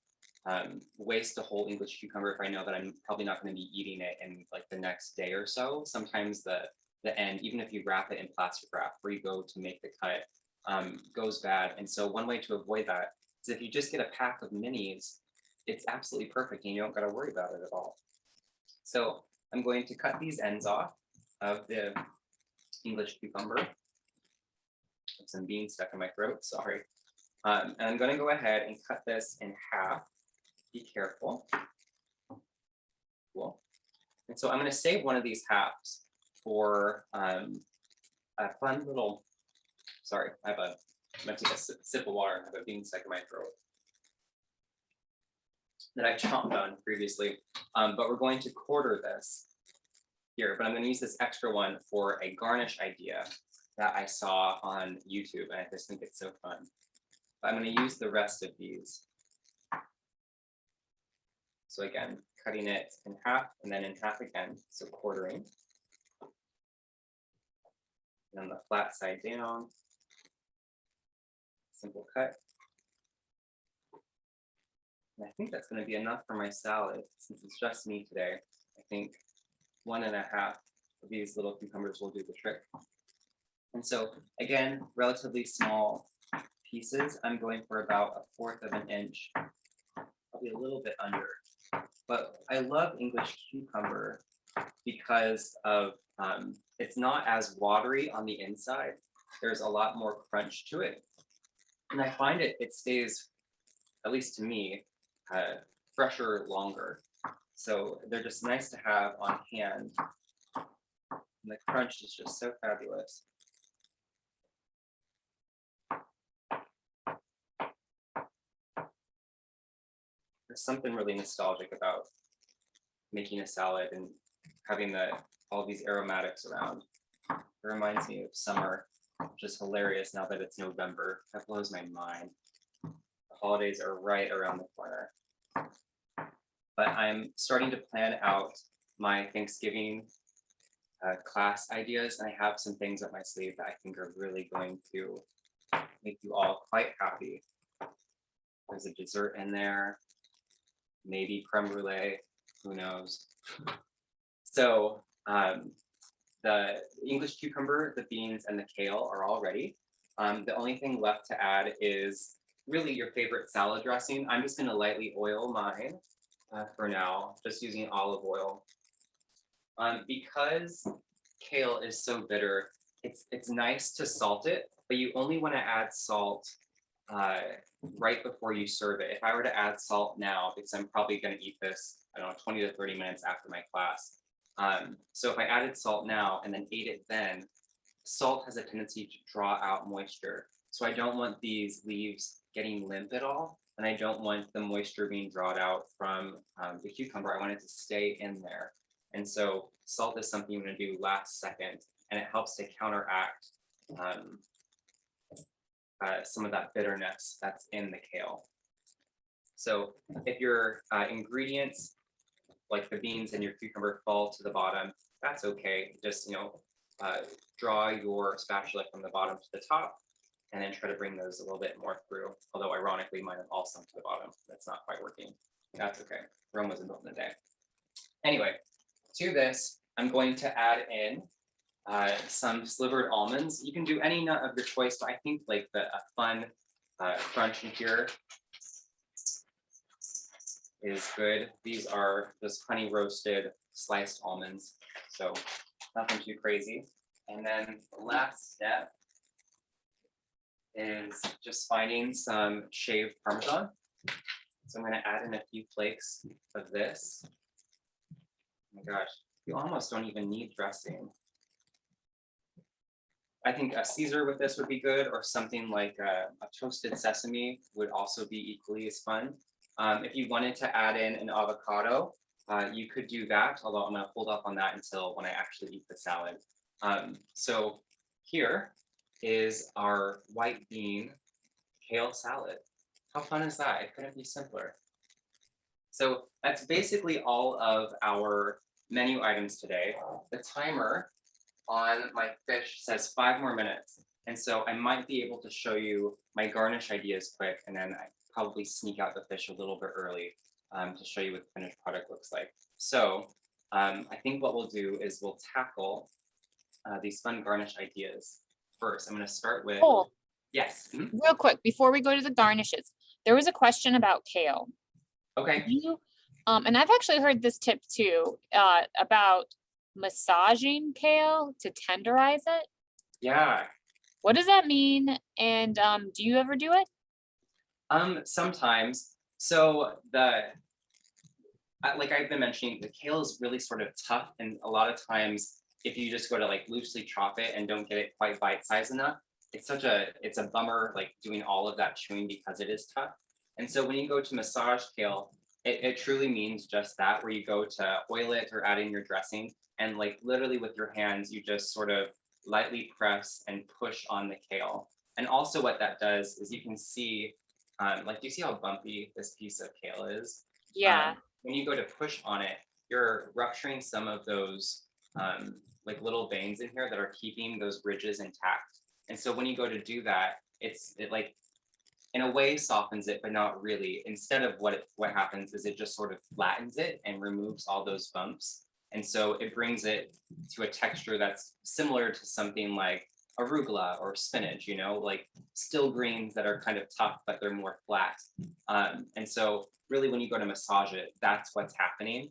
waste a whole English cucumber if I know that I'm probably not going to be eating it in like the next day or so. Sometimes the end, even if you wrap it in plastic wrap where you go to make the cut, goes bad. And so one way to avoid that is if you just get a pack of minis, it's absolutely perfect and you don't got to worry about it at all. So I'm going to cut these ends off of the English cucumber. Some beans stuck in my throat, sorry. And I'm going to go ahead and cut this in half. Be careful. Cool. And so I'm going to save one of these halves for a fun little, sorry, I'm going to take a sip of water and have a bean stuck in my throat that I chomped on previously. But we're going to quarter this here, but I'm going to use this extra one for a garnish idea that I saw on YouTube, and I just think it's so fun. But I'm going to use the rest of these. So again, cutting it in half and then in half again, so quartering. And then the flat side down. Simple cut. And I think that's going to be enough for my salad since it's just me today. I think 1.5 of these little cucumbers will do the trick. And so again, relatively small pieces. I'm going for about 1/4 of an inch, probably a little bit under. But I love English cucumber because of it's not as watery on the inside. There's a lot more crunch to it. And I find it stays, at least to me, fresher longer. So they're just nice to have on hand. And the crunch is just so fabulous. There's something really nostalgic about making a salad and having all these aromatics around. It reminds me of summer, which is hilarious now that it's November. That blows my mind. The holidays are right around the corner. But I'm starting to plan out my Thanksgiving class ideas, and I have some things up my sleeve that I think are really going to make you all quite happy. There's a dessert in there, maybe creme brulee, who knows. So the English cucumber, the beans, and the kale are all ready. The only thing left to add is really your favorite salad dressing. I'm just going to lightly oil mine for now, just using olive oil. Because kale is so bitter, it's nice to salt it, but you only want to add salt right before you serve it. If I were to add salt now, because I'm probably going to eat this, I don't know, 20 to 30 minutes after my class. So if I added salt now and then ate it then, salt has a tendency to draw out moisture. So I don't want these leaves getting limp at all. And I don't want the moisture being drawn out from the cucumber. I want it to stay in there. And so salt is something you want to do last second, and it helps to counteract some of that bitterness that's in the kale. So if your ingredients, like the beans and your cucumber, fall to the bottom, that's okay. Just, draw your spatula from the bottom to the top, and then try to bring those a little bit more through. Although ironically, mine have all sunk to the bottom. That's not quite working. That's okay. Rome wasn't built in a day. Anyway, to this, I'm going to add in some slivered almonds. You can do any nut of your choice, but I think like a fun crunch in here is good. These are just honey roasted sliced almonds, so nothing too crazy. And then the last step is just finding some shaved Parmesan. So I'm going to add in a few flakes of this. Oh my gosh, you almost don't even need dressing. I think a Caesar with this would be good, or something like a toasted sesame would also be equally as fun. If you wanted to add in an avocado, you could do that, although I'm going to hold up on that until when I actually eat the salad. So here is our white bean kale salad. How fun is that? It couldn't be simpler. So that's basically all of our menu items today. The timer on my fish says 5 more minutes. And so I might be able to show you my garnish ideas quick, and then I probably sneak out the fish a little bit early to show you what the finished product looks like. So I think what we'll do is we'll tackle these fun garnish ideas first. I'm going to start with, Oh, yes. real quick, before we go to the garnishes, there was a question about kale. Okay. And I've actually heard this tip too, about massaging kale to tenderize it. Yeah. What does that mean? And do you ever do it? Sometimes. So like I've been mentioning, the kale is really sort of tough, and a lot of times if you just go to like loosely chop it and don't get it quite bite-sized enough, it's a bummer, like doing all of that chewing because it is tough. And so when you go to massage kale, it truly means just that, where you go to oil it or add in your dressing, and like literally with your hands, you just sort of lightly press and push on the kale. And also what that does is you can see, like, do you see how bumpy this piece of kale is? Yeah. When you go to push on it, you're rupturing some of those like little veins in here that are keeping those ridges intact. And so when you go to do that, it like in a way softens it, but not really. Instead of what happens is it just sort of flattens it and removes all those bumps. And so it brings it to a texture that's similar to something like arugula or spinach, like still greens that are kind of tough, but they're more flat. And so really when you go to massage it, that's what's happening.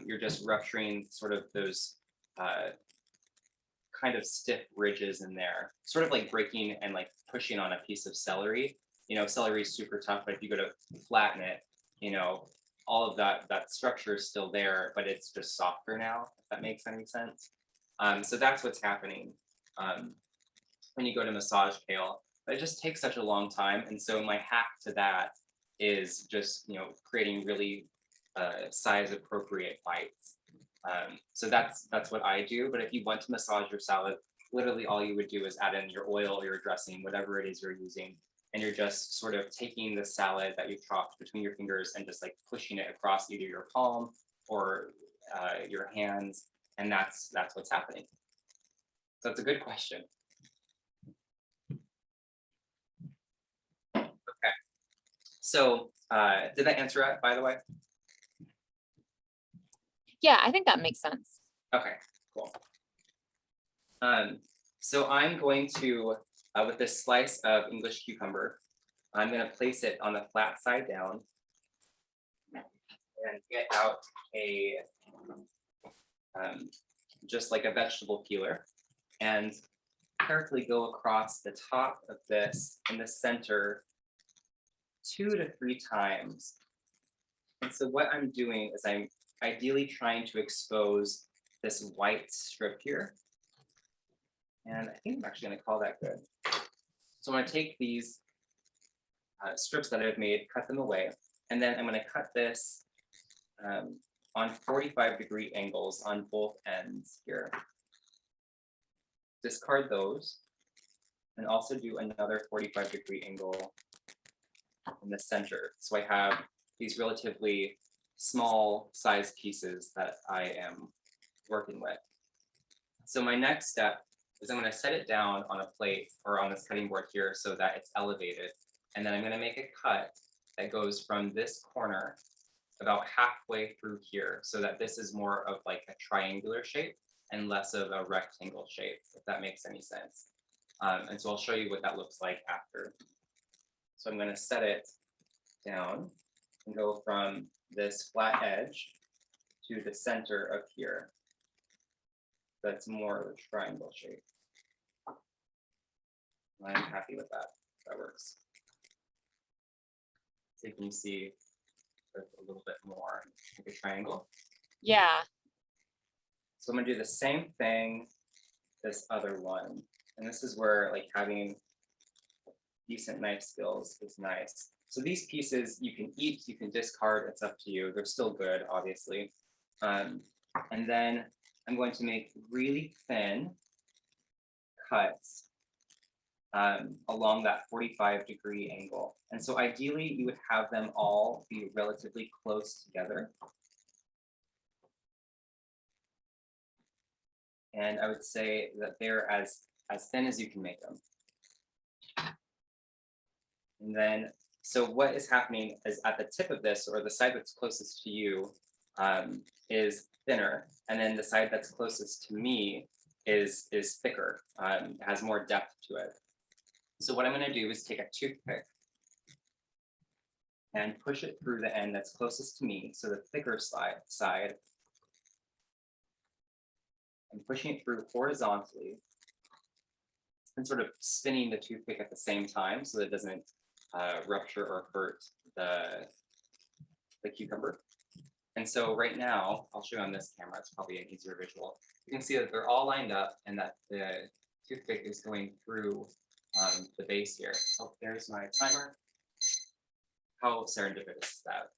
You're just rupturing sort of those kind of stiff ridges in there, sort of like breaking and like pushing on a piece of celery. Celery is super tough, but if you go to flatten it, all of that structure is still there, but it's just softer now, if that makes any sense. So that's what's happening when you go to massage kale. But it just takes such a long time. And so my hack to that is just, creating really size appropriate bites. So that's what I do. But if you want to massage your salad, literally all you would do is add in your oil or your dressing, whatever it is you're using. And you're just sort of taking the salad that you've chopped between your fingers and just like pushing it across either your palm or your hands. And that's what's happening. So that's a good question. Okay. So did that answer it, by the way? Yeah, I think that makes sense. Okay, cool. So I'm going to, with this slice of English cucumber, I'm going to place it on the flat side down and get out a, just like a vegetable peeler, and carefully go across the top of this in the center 2 to 3 times. And so what I'm doing is I'm ideally trying to expose this white strip here. And I think I'm actually going to call that good. So I'm going to take these strips that I've made, cut them away, and then I'm going to cut this on 45-degree angles on both ends here. Discard those, and also do another 45-degree angle in the center. So I have these relatively small size pieces that I am working with. So my next step is I'm going to set it down on a plate or on this cutting board here so that it's elevated. And then I'm going to make a cut that goes from this corner about halfway through here so that this is more of like a triangular shape and less of a rectangle shape, if that makes any sense. And so I'll show you what that looks like after. So I'm going to set it down and go from this flat edge to the center of here. That's more of a triangle shape. I'm happy with that. That works. So you can see a little bit more like a triangle. Yeah. So I'm gonna do the same thing this other one. And this is where like having decent knife skills is nice. So these pieces you can eat, you can discard, it's up to you. They're still good, obviously. And then I'm going to make really thin cuts along that 45-degree angle. And so ideally you would have them all be relatively close together. And I would say that they're as thin as you can make them. And then, so what is happening is at the tip of this, or the side that's closest to you, is thinner. And then the side that's closest to me is thicker, has more depth to it. So what I'm going to do is take a toothpick and push it through the end that's closest to me, so the thicker side, and pushing it through horizontally, and sort of spinning the toothpick at the same time so that it doesn't rupture or hurt the cucumber. And so right now, I'll show you on this camera, it's probably an easier visual. You can see that they're all lined up and that the toothpick is going through the base here. Oh, there's my timer. How serendipitous is that?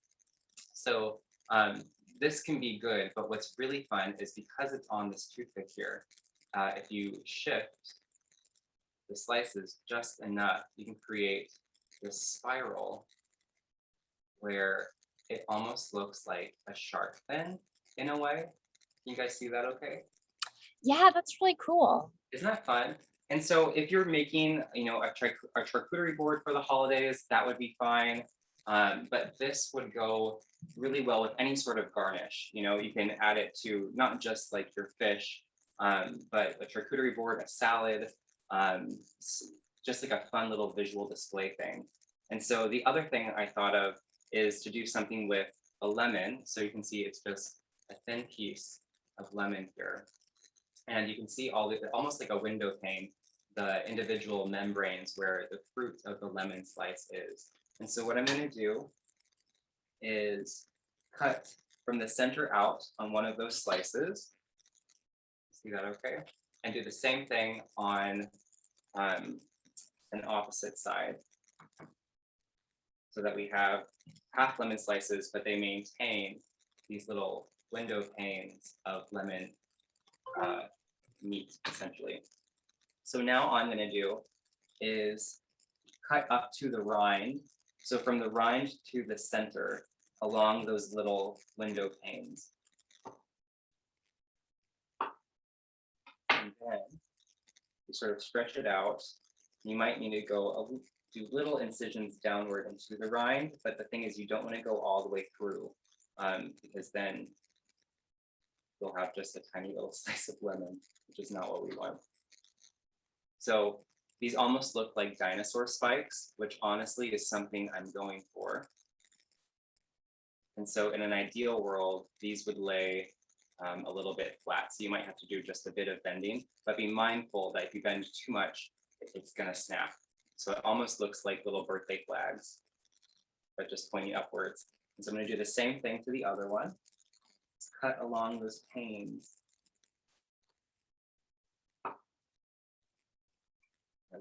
So this can be good, but what's really fun is because it's on this toothpick here, if you shift the slices just enough, you can create this spiral where it almost looks like a shark fin in a way. Can you guys see that okay? Yeah, that's really cool. Isn't that fun? And so if you're making, a charcuterie board for the holidays, that would be fine. But this would go really well with any sort of garnish. You can add it to not just like your fish, but a charcuterie board, a salad, just like a fun little visual display thing. And so the other thing I thought of is to do something with a lemon. So you can see it's just a thin piece of lemon here. And you can see all the, almost like a window pane, the individual membranes where the fruit of the lemon slice is. And so what I'm going to do is cut from the center out on one of those slices. See that okay? And do the same thing on an opposite side, so that we have half lemon slices, but they maintain these little window panes of lemon meat, essentially. So now all I'm going to do is cut up to the rind. So from the rind to the center along those little window panes. And then you sort of stretch it out. You might need to go do little incisions downward into the rind, but the thing is you don't want to go all the way through because then you'll have just a tiny little slice of lemon, which is not what we want. So these almost look like dinosaur spikes, which honestly is something I'm going for. And so in an ideal world, these would lay a little bit flat. So you might have to do just a bit of bending, but be mindful that if you bend too much, it's gonna snap. So it almost looks like little birthday flags, but just pointing upwards. And so I'm gonna do the same thing to the other one. Let's cut along those panes. It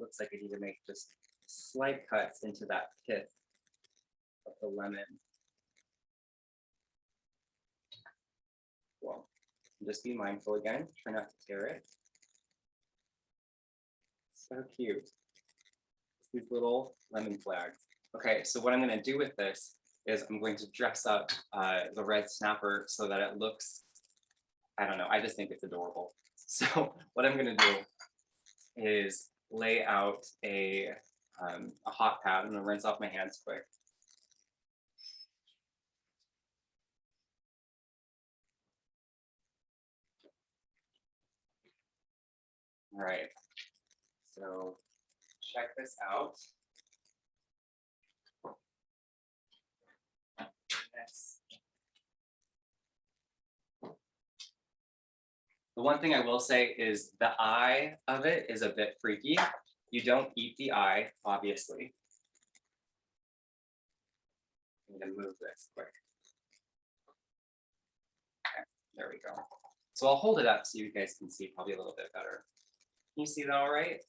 looks like I need to make just slight cuts into that pith of the lemon. Cool. Just be mindful again, try not to tear it. So cute. These little lemon flags. Okay, so what I'm going to do with this is I'm going to dress up the red snapper so that it looks, I don't know, I just think it's adorable. So what I'm going to do is lay out a hot pad. I'm going to rinse off my hands quick. All right, so check this out. Yes. The one thing I will say is the eye of it is a bit freaky. You don't eat the eye, obviously. I'm gonna move this quick. Okay, there we go. So I'll hold it up so you guys can see probably a little bit better. Can you see that all right?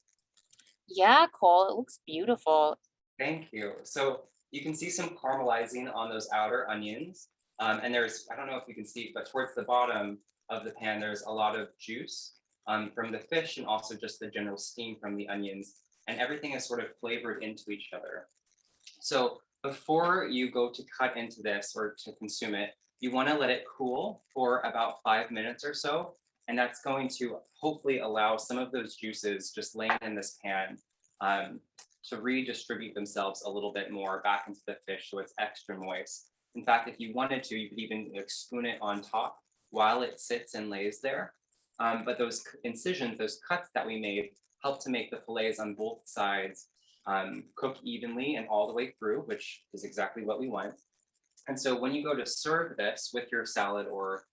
Yeah, Cole, it looks beautiful. Thank you. So you can see some caramelizing on those outer onions. And there's, I don't know if you can see, but towards the bottom of the pan, there's a lot of juice from the fish and also just the general steam from the onions. And everything is sort of flavored into each other. So before you go to cut into this or to consume it, you want to let it cool for about 5 minutes or so. And that's going to hopefully allow some of those juices just laying in this pan to redistribute themselves a little bit more back into the fish so it's extra moist. In fact, if you wanted to, you could even spoon it on top while it sits and lays there. But those incisions, those cuts that we made, help to make the fillets on both sides cook evenly and all the way through, which is exactly what we want. And so when you go to serve this with your salad or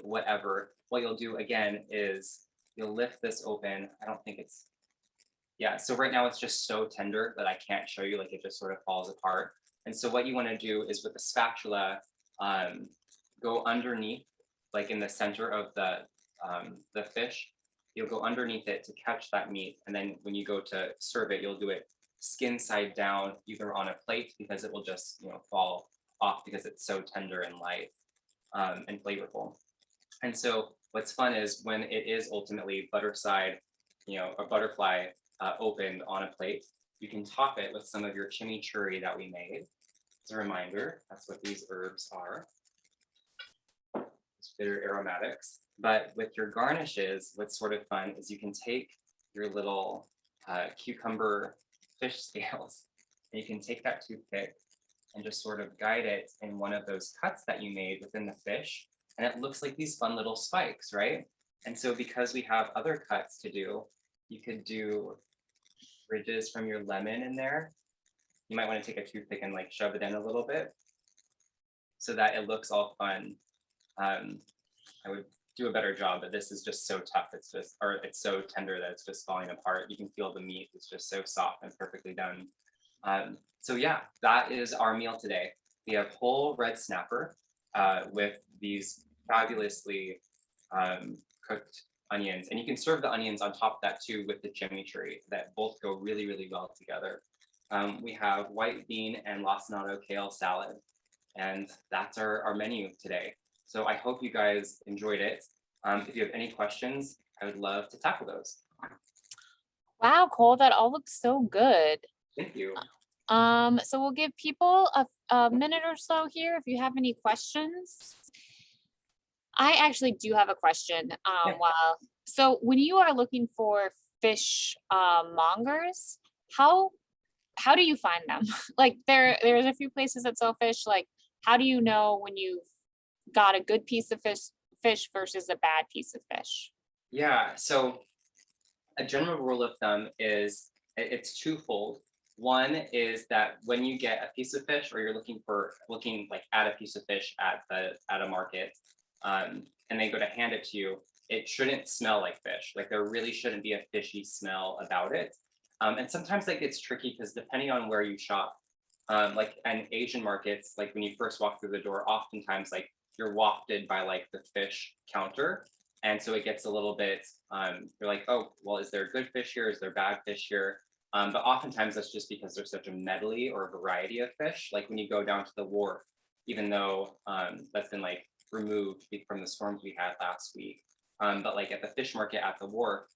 whatever, what you'll do again is you'll lift this open. I don't think it's, yeah, so right now it's just so tender that I can't show you, like it just sort of falls apart. And so what you want to do is with the spatula, go underneath, like in the center of the fish, you'll go underneath it to catch that meat. And then when you go to serve it, you'll do it skin side down, either on a plate because it will just, fall off because it's so tender and light and flavorful. And so what's fun is when it is ultimately butter side, a butterfly opened on a plate, you can top it with some of your chimichurri that we made. As a reminder, that's what these herbs are. It's bitter aromatics. But with your garnishes, what's sort of fun is you can take your little cucumber fish scales, and you can take that toothpick and just sort of guide it in one of those cuts that you made within the fish. And it looks like these fun little spikes, right? And so because we have other cuts to do, You could do ridges from your lemon in there. You might want to take a toothpick and like shove it in a little bit so that it looks all fun. I would do a better job, but this is just so tough. It's so tender that it's just falling apart. You can feel the meat. It's just so soft and perfectly done. So yeah, that is our meal today. We have whole red snapper with these fabulously cooked onions, and you can serve the onions on top of that too with the chimichurri that both go really, really well together. We have white bean and lacinato kale salad, and that's our menu today. So I hope you guys enjoyed it. If you have any questions, I would love to tackle those. Wow, Cole, that all looks so good. Thank you. So we'll give people a minute or so here if you have any questions. I actually do have a question. Yeah. So when you are looking for fish mongers, how do you find them? Like there's a few places that sell fish. Like, how do you know when you've got a good piece of fish versus a bad piece of fish? Yeah, so a general rule of thumb is it's twofold. One is that when you get a piece of fish, or you're looking like at a piece of fish at a market, and they go to hand it to you, it shouldn't smell like fish. Like there really shouldn't be a fishy smell about it. And sometimes like it's tricky because depending on where you shop, like in Asian markets, like when you first walk through the door, oftentimes like you're wafted by like the fish counter. And so it gets a little bit, you're like, oh, well, is there good fish here? Is there bad fish here? But oftentimes that's just because there's such a medley or variety of fish. Like when you go down to the wharf, even though that's been like removed from the storms we had last week. But like at the fish market at the wharf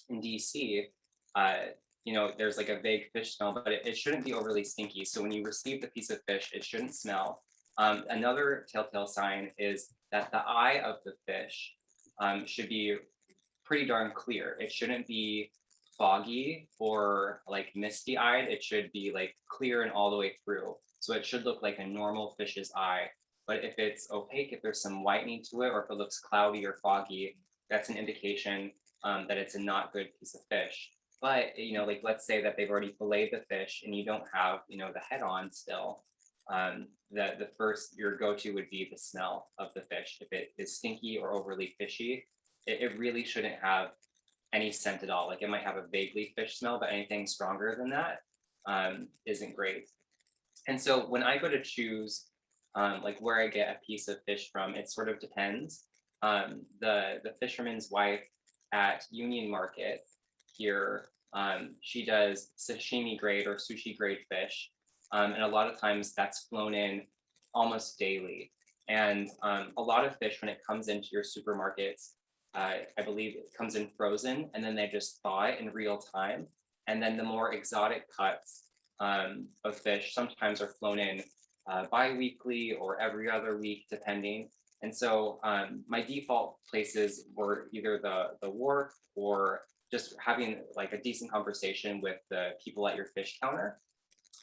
in DC, there's like a vague fish smell, but it shouldn't be overly stinky. So when you receive the piece of fish, it shouldn't smell. Another telltale sign is that the eye of the fish should be pretty darn clear. It shouldn't be foggy or like misty eyed. It should be like clear and all the way through. So it should look like a normal fish's eye. But if it's opaque, if there's some whitening to it, or if it looks cloudy or foggy, that's an indication that it's a not good piece of fish. But like let's say that they've already filleted the fish and you don't have the head on still. The first your go-to would be the smell of the fish. If it is stinky or overly fishy, it really shouldn't have any scent at all. Like it might have a vaguely fish smell, but anything stronger than that isn't great. And so when I go to choose like where I get a piece of fish from, it sort of depends. The fisherman's wife at Union Market here, she does sashimi grade or sushi grade fish. And a lot of times that's flown in almost daily. And a lot of fish, when it comes into your supermarkets, I believe it comes in frozen and then they just thaw it in real time. And then the more exotic cuts of fish sometimes are flown in bi-weekly or every other week, depending. And so my default places were either the wharf or just having like a decent conversation with the people at your fish counter.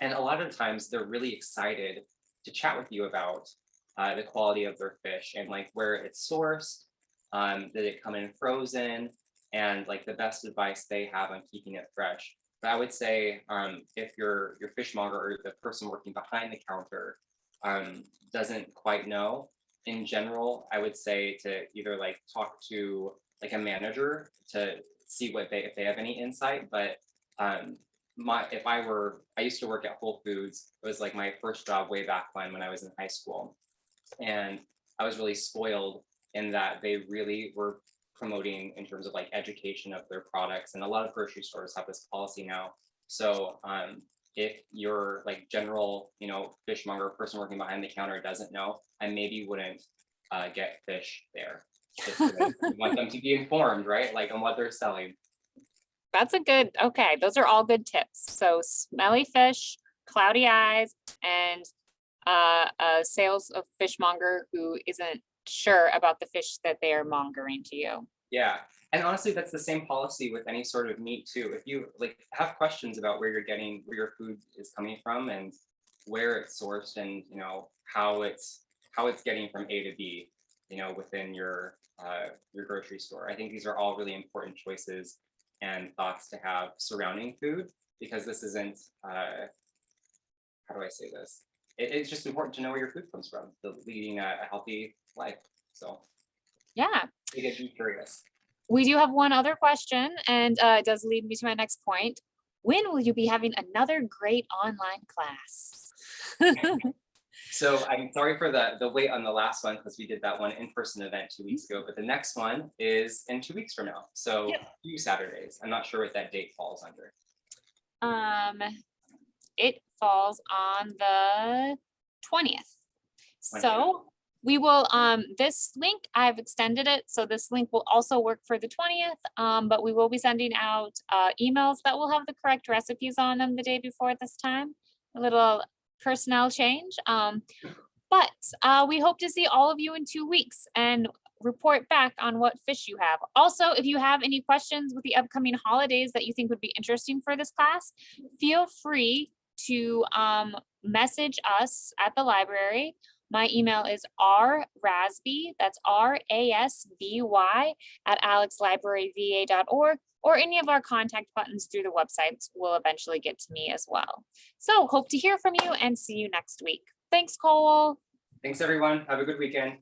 And a lot of times they're really excited to chat with you about the quality of their fish and like where it's sourced, did it come in frozen, and like the best advice they have on keeping it fresh. But I would say if your fishmonger or the person working behind the counter doesn't quite know, in general, I would say to either like talk to like a manager to see if they have any insight. But I used to work at Whole Foods. It was like my first job way back when I was in high school, and I was really spoiled in that they really were promoting in terms of like education of their products, and a lot of grocery stores have this policy now. So if your like general fishmonger person working behind the counter doesn't know, I maybe wouldn't get fish there. You want them to be informed, right? Like on what they're selling. That's okay. Those are all good tips. So smelly fish, cloudy eyes, and a sales of fishmonger who isn't sure about the fish that they are mongering to you. Yeah. And honestly, that's the same policy with any sort of meat too. If you like have questions about where your food is coming from and where it's sourced and how it's getting from A to B, within your grocery store. I think these are all really important choices and thoughts to have surrounding food, because this isn't, how do I say this? It's just important to know where your food comes from, leading a healthy life. So Yeah. you get be curious. We do have one other question, and it does lead me to my next point. When will you be having another great online class? So I'm sorry for the wait on the last one, because we did that one in-person event 2 weeks ago, but the next one is in 2 weeks from now. So Yep. 2 Saturdays. I'm not sure what that date falls under. It falls on the 20th. 20th. So we will, this link, I've extended it, so this link will also work for the 20th, but we will be sending out emails that will have the correct recipes on them the day before this time. A little personnel change. But we hope to see all of you in 2 weeks and report back on what fish you have. Also, if you have any questions with the upcoming holidays that you think would be interesting for this class, feel free to message us at the library. My email is rasby, that's RASBY @alexlibraryva.org, or any of our contact buttons through the websites will eventually get to me as well. So hope to hear from you and see you next week. Thanks, Cole. Thanks, everyone. Have a good weekend.